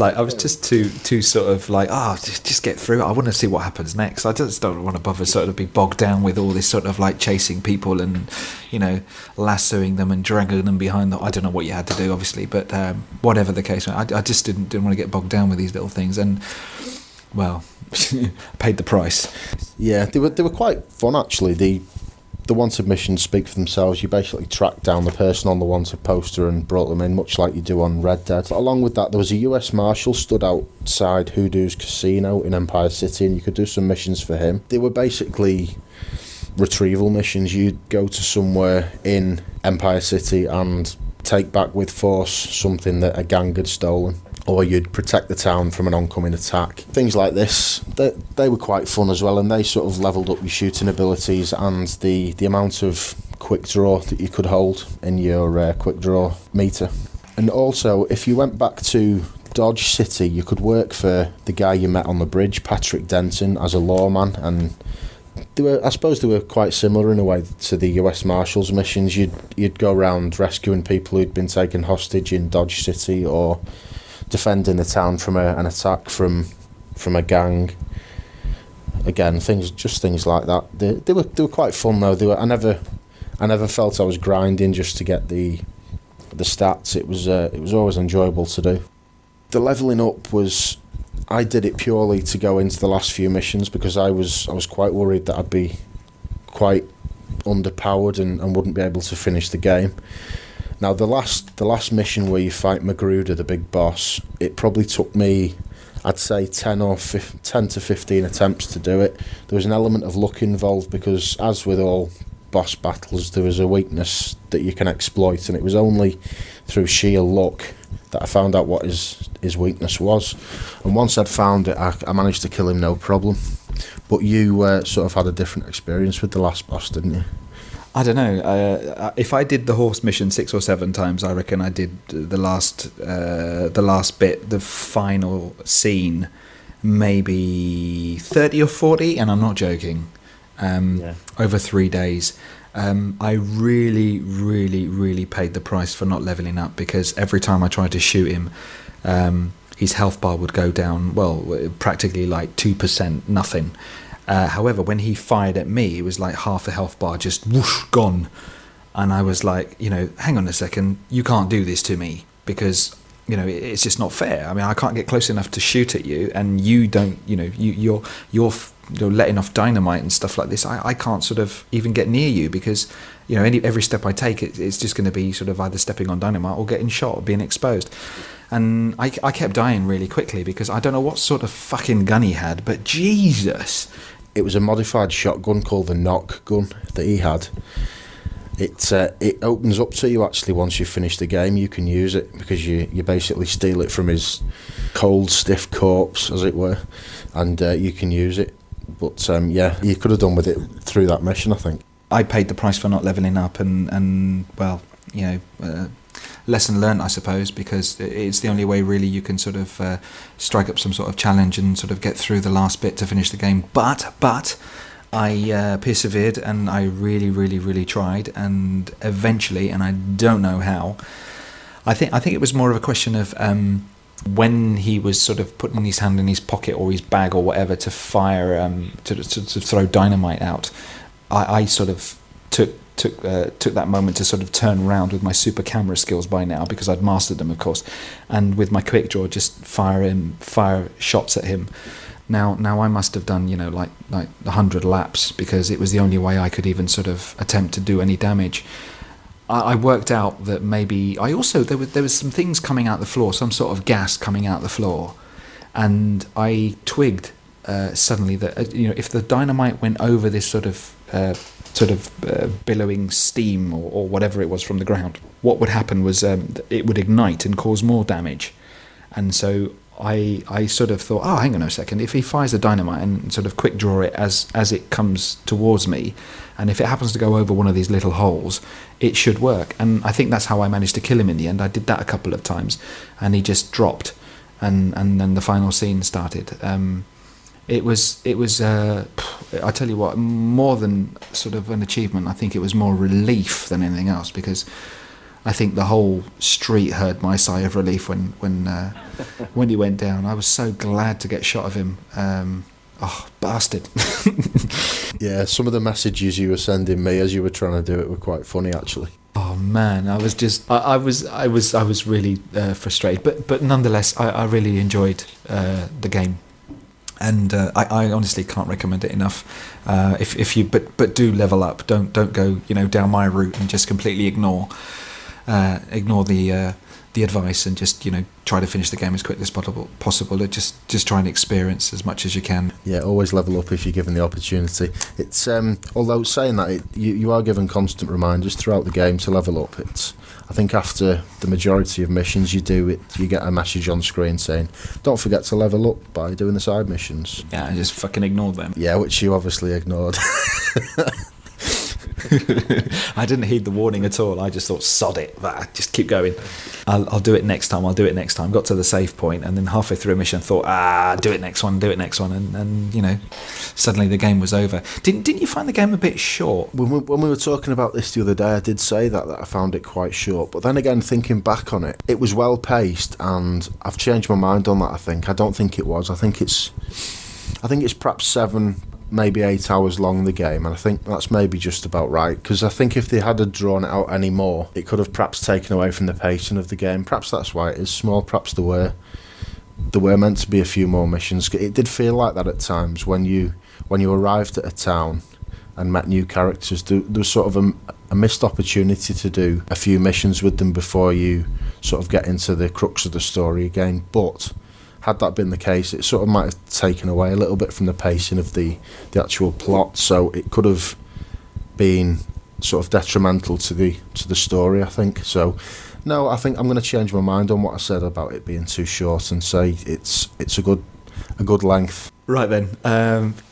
too sort of like, just get through it. I want to see what happens next. I just don't want to bother sort of be bogged down with all this sort of like chasing people and, lassoing them and dragging them behind them. I don't know what you had to do, obviously, but whatever the case, I just didn't want to get bogged down with these little things. And, well, paid the price. Yeah, they were quite fun, actually. The wanted missions speak for themselves. You basically tracked down the person on the wanted poster and brought them in, much like you do on Red Dead. But along with that, there was a US Marshal stood outside Hoodoo's casino in Empire City, and you could do some missions for him. They were basically retrieval missions. You'd go to somewhere in Empire City and take back with force something that a gang had stolen, or you'd protect the town from an oncoming attack. Things like this, they were quite fun as well, and they sort of levelled up your shooting abilities and the amount of quick draw that you could hold in your quick draw meter. And also, if you went back to Dodge City, you could work for the guy you met on the bridge, Patrick Denton, as a lawman, and I suppose they were quite similar in a way to the US Marshals missions. You'd go around rescuing people who'd been taken hostage in Dodge City, or defending the town from an attack from a gang. Again, things like that. They were quite fun though. I never felt I was grinding just to get the stats. It was always enjoyable to do. The levelling up was, I did it purely to go into the last few missions because I was quite worried that I'd be quite underpowered and wouldn't be able to finish the game. Now, the last mission where you fight Magruder, the big boss, it probably took me, I'd say, 10 to 15 attempts to do it. There was an element of luck involved because, as with all boss battles, there was a weakness that you can exploit, and it was only through sheer luck that I found out what his weakness was. And once I'd found it, I managed to kill him no problem. But you sort of had a different experience with the last boss, didn't you? I don't know. If I did the horse mission 6 or 7 times, I reckon I did the last bit, the final scene, maybe 30 or 40, and I'm not joking. Over 3 days. I really, really, really paid the price for not leveling up, because every time I tried to shoot him, his health bar would go down, practically like 2%, nothing. However, when he fired at me, it was like half a health bar just whoosh, gone. And I was like, hang on a second, you can't do this to me, because, it's just not fair. I mean, I can't get close enough to shoot at you, and you don't, you're letting off dynamite and stuff like this. I can't sort of even get near you, because, every step I take, it's just going to be sort of either stepping on dynamite or getting shot or being exposed. And I kept dying really quickly, because I don't know what sort of fucking gun he had, but Jesus. It was a modified shotgun called the knock gun that he had. It opens up to you actually once you finish the game. You can use it because you basically steal it from his cold, stiff corpse, as it were, and you can use it. But you could have done with it through that mission, I think. I paid the price for not levelling up, and lesson learned, I suppose, because it's the only way really you can sort of strike up some sort of challenge and sort of get through the last bit to finish the game. But I persevered, and I really, really, really tried, and eventually, and I don't know how, I think it was more of a question of when he was sort of putting his hand in his pocket or his bag or whatever to fire, to throw dynamite out, I sort of took that moment to sort of turn around with my super camera skills by now, because I'd mastered them, of course, and with my quick draw just fire shots at him. Now I must have done, like 100 laps, because it was the only way I could even sort of attempt to do any damage. I worked out that maybe there was some things coming out the floor, some sort of gas coming out the floor, and I twigged suddenly that if the dynamite went over this sort of billowing steam or whatever it was from the ground, what would happen was it would ignite and cause more damage. And so I sort of thought, oh, hang on a second, if he fires the dynamite and sort of quick draw it as it comes towards me, and if it happens to go over one of these little holes, it should work. And I think that's how I managed to kill him in the end. I did that a couple of times, and he just dropped, and then the final scene started. It was I tell you what, more than sort of an achievement, I think it was more relief than anything else, because I think the whole street heard my sigh of relief when he went down. I was so glad to get shot of him. Oh, bastard. Yeah, some of the messages you were sending me as you were trying to do it were quite funny, actually. Oh man, I was just I was really frustrated, but nonetheless I really enjoyed the game. And I honestly can't recommend it enough. If you do level up, don't go down my route and just completely ignore the advice and just try to finish the game as quickly as possible. Just try and experience as much as you can. Yeah, always level up if you're given the opportunity. It's although saying that, you are given constant reminders throughout the game to level up. I think after the majority of missions you get a message on screen saying, don't forget to level up by doing the side missions. Yeah, I just fucking ignored them. Yeah, which you obviously ignored. I didn't heed the warning at all. I just thought, sod it, just keep going. I'll do it next time. Got to the save point, and then halfway through a mission thought, do it next one, and suddenly the game was over. Didn't you find the game a bit short? When we were talking about this the other day, I did say that I found it quite short, but then again, thinking back on it, it was well paced, and I've changed my mind on that. I don't think it was. I think it's perhaps 7, maybe 8 hours long, the game, and I think that's maybe just about right, because I think if they had drawn it out any more, it could have perhaps taken away from the pacing of the game. Perhaps that's why it is small. Perhaps there were meant to be a few more missions. It did feel like that at times when you arrived at a town and met new characters. There was sort of a missed opportunity to do a few missions with them before you sort of get into the crux of the story again. But had that been the case, it sort of might have taken away a little bit from the pacing of the actual plot, so it could have been sort of detrimental to the story, I think. So, no, I think I'm going to change my mind on what I said about it being too short and say it's a good length. Right then,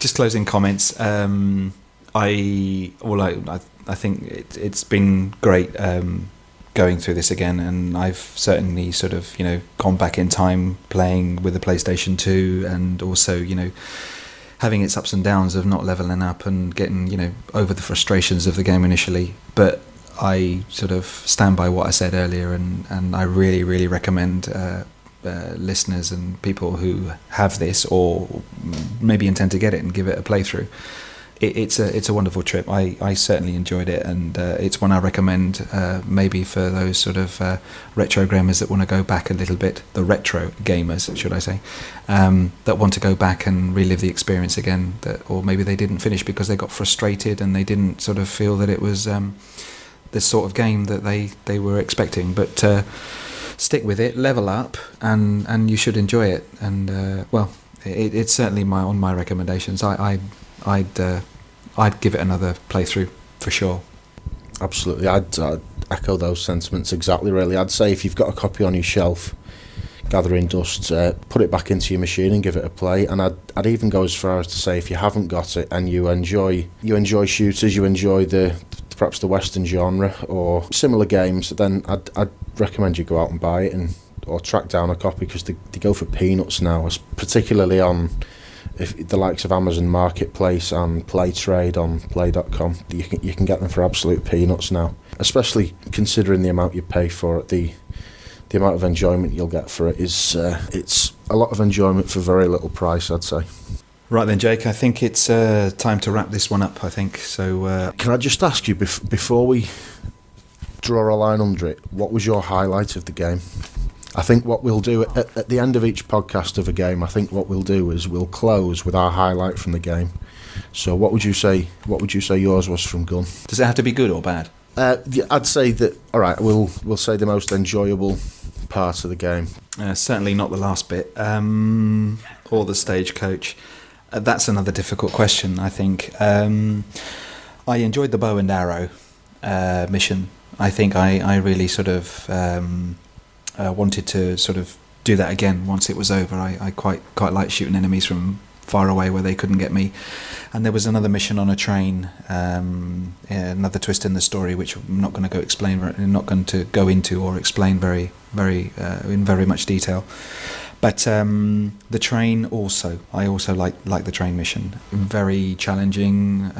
just closing comments. I think it's been great going through this again, and I've certainly sort of gone back in time playing with the PlayStation 2, and also having its ups and downs of not leveling up and getting over the frustrations of the game initially. But I sort of stand by what I said earlier, and I really, really recommend listeners and people who have this or maybe intend to get it and give it a playthrough. It's a wonderful trip. I certainly enjoyed it, and it's one I recommend maybe for those sort of retro gamers that want to go back a little bit, the retro gamers, should I say, that want to go back and relive the experience again, or maybe they didn't finish because they got frustrated and they didn't sort of feel that it was the sort of game that they were expecting. But stick with it, level up, and you should enjoy it. And it's certainly on my recommendations. I'd give it another playthrough for sure. Absolutely, I'd echo those sentiments exactly. Really, I'd say if you've got a copy on your shelf, gathering dust, put it back into your machine and give it a play. And I'd even go as far as to say if you haven't got it and you enjoy shooters, you enjoy perhaps the Western genre or similar games, then I'd recommend you go out and buy it or track down a copy, because they go for peanuts now, particularly on the likes of Amazon Marketplace and PlayTrade on play.com. You can get them for absolute peanuts now, especially considering the amount you pay for it. The amount of enjoyment you'll get for it is it's a lot of enjoyment for very little price, I'd say. Right then, Jake, I think it's time to wrap this one up, I think. So can I just ask you, before we draw a line under it, what was your highlight of the game? I think what we'll do at the end of each podcast of a game, I think what we'll do is we'll close with our highlight from the game. So what would you say yours was from Gun? Does it have to be good or bad? Yeah, I'd say that. All right, we'll say the most enjoyable part of the game. Certainly not the last bit, or the stagecoach. That's another difficult question, I think. I enjoyed the bow and arrow mission. I think I really sort of wanted to sort of do that again once it was over. I quite liked shooting enemies from far away where they couldn't get me. And there was another mission on a train, another twist in the story, which I'm not going to go into or explain in very much detail. But the train I also like the train mission. Very challenging,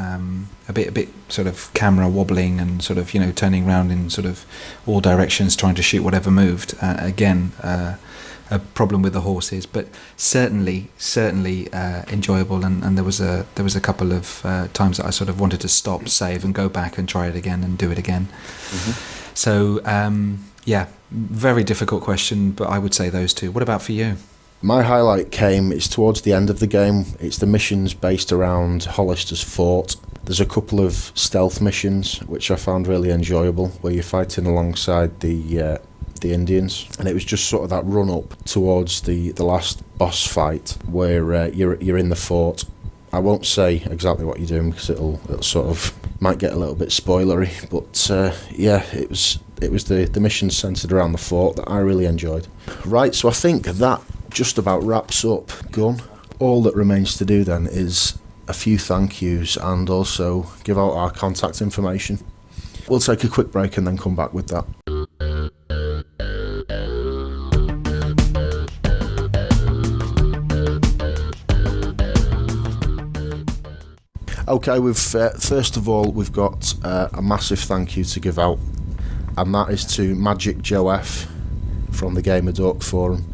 a bit sort of camera wobbling and sort of turning around in sort of all directions, trying to shoot whatever moved. Again, a problem with the horses, but certainly enjoyable. And there was a couple of times that I sort of wanted to stop, save, and go back and try it again and do it again. Mm-hmm. So yeah, very difficult question, but I would say those two. What about for you? My highlight it's towards the end of the game. It's the missions based around Hollister's Fort. There's a couple of stealth missions which I found really enjoyable, where you're fighting alongside the Indians, and it was just sort of that run up towards the last boss fight where you're in the fort. I won't say exactly what you're doing because it'll sort of might get a little bit spoilery, but yeah, it was the mission centred around the fort that I really enjoyed. Right, so I think that just about wraps up Gun. All that remains to do then is a few thank yous and also give out our contact information. We'll take a quick break and then come back with that. Okay, first of all, we've got a massive thank you to give out, and that is to Magic Joe F from the Gamer Dork Forum,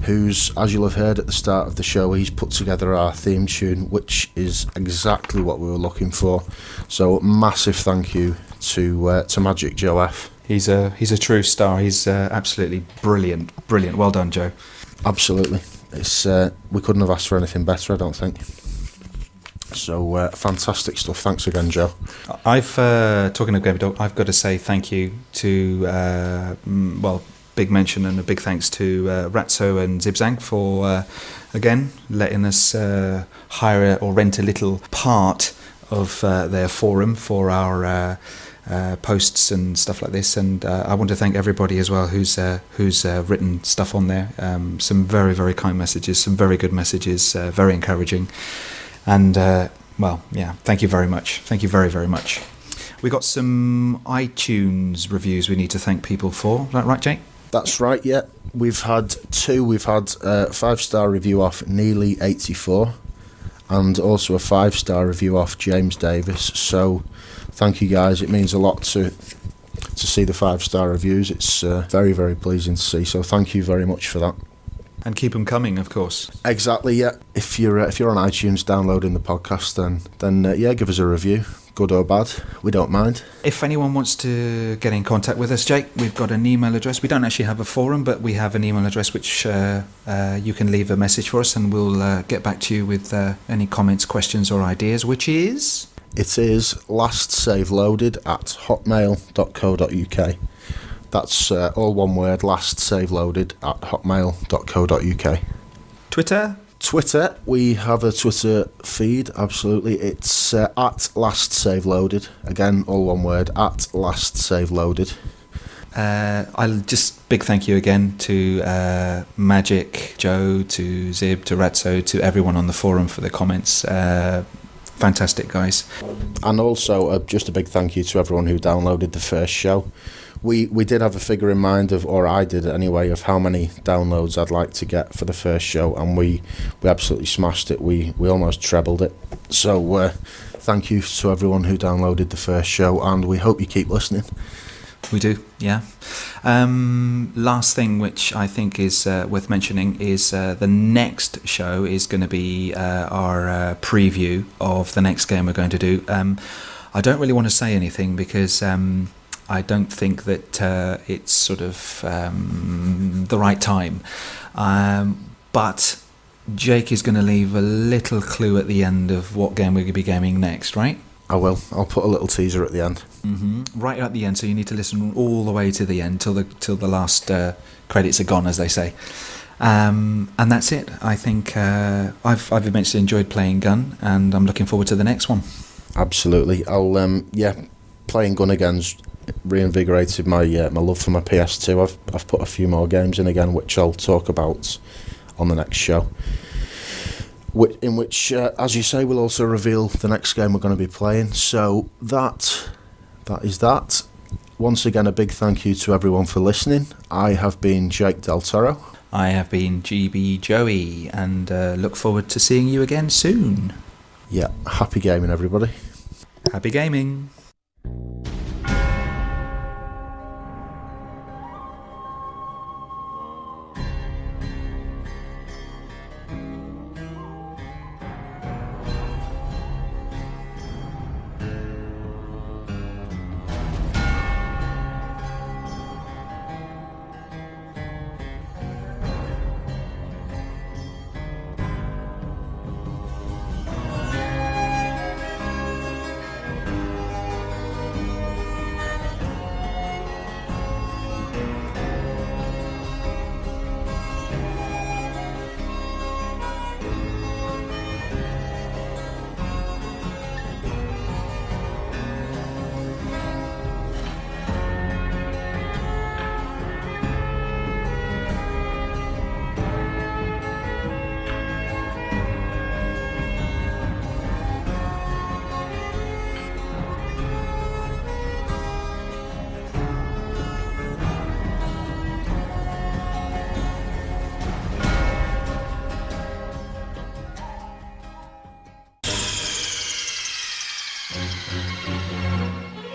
who's, as you'll have heard at the start of the show, he's put together our theme tune, which is exactly what we were looking for. So massive thank you to Magic Joe F. He's a true star. He's absolutely brilliant. Well done, Joe. Absolutely. It's we couldn't have asked for anything better, I don't think. So fantastic stuff. Thanks again, Joe. I've talking of Gamer Dog, I've got to say thank you to big mention and a big thanks to Ratso and Zibzang for again letting us hire or rent a little part of their forum for our posts and stuff like this. And I want to thank everybody as well who's written stuff on there. Some very, very kind messages, some very good messages, very encouraging. And, thank you very much. Thank you very, very much. We got some iTunes reviews we need to thank people for. Is that right, Jake? That's right, yeah. We've had two. We've had a 5-star review off Neely84 and also a 5-star review off James Davis. So thank you, guys. It means a lot to see the 5-star reviews. It's very, very pleasing to see. So thank you very much for that. And keep them coming, of course. Exactly, yeah. If you're on iTunes downloading the podcast, then give us a review, good or bad. We don't mind. If anyone wants to get in contact with us, Jake, we've got an email address. We don't actually have a forum, but we have an email address which you can leave a message for us, and we'll get back to you with any comments, questions, or ideas. Which is? It is lastsaveloaded@hotmail.co.uk. That's all one word, lastsaveloaded@hotmail.co.uk. Twitter, we have a Twitter feed, absolutely. It's at lastsaveloaded. Again, all one word, at lastsaveloaded. I'll just big thank you again to Magic, Joe, to Zib, to Ratso, to everyone on the forum for the comments. Fantastic, guys. And also just a big thank you to everyone who downloaded the first show. We did have a figure in mind or I did anyway, of how many downloads I'd like to get for the first show, and we absolutely smashed it. We almost trebled it. So thank you to everyone who downloaded the first show, and we hope you keep listening. We do, yeah. Last thing which I think is worth mentioning is the next show is going to be our preview of the next game we're going to do. I don't really want to say anything because I don't think that it's sort of the right time. But Jake is going to leave a little clue at the end of what game we're going to be gaming next, right? I will. I'll put a little teaser at the end. Right at the end, so you need to listen all the way to the end till the last credits are gone, as they say. And that's it. I think I've immensely enjoyed playing Gun, and I'm looking forward to the next one. Absolutely. I'll playing Gun again's reinvigorated my my love for my PS2. I've put a few more games in again, which I'll talk about on the next show. In which, as you say, we'll also reveal the next game we're going to be playing. So that is that. Once again, a big thank you to everyone for listening. I have been Jake Del Toro. I have been GBJoey, and look forward to seeing you again soon. Yeah, happy gaming, everybody. Happy gaming.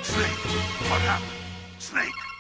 Snake, what happened? Snake.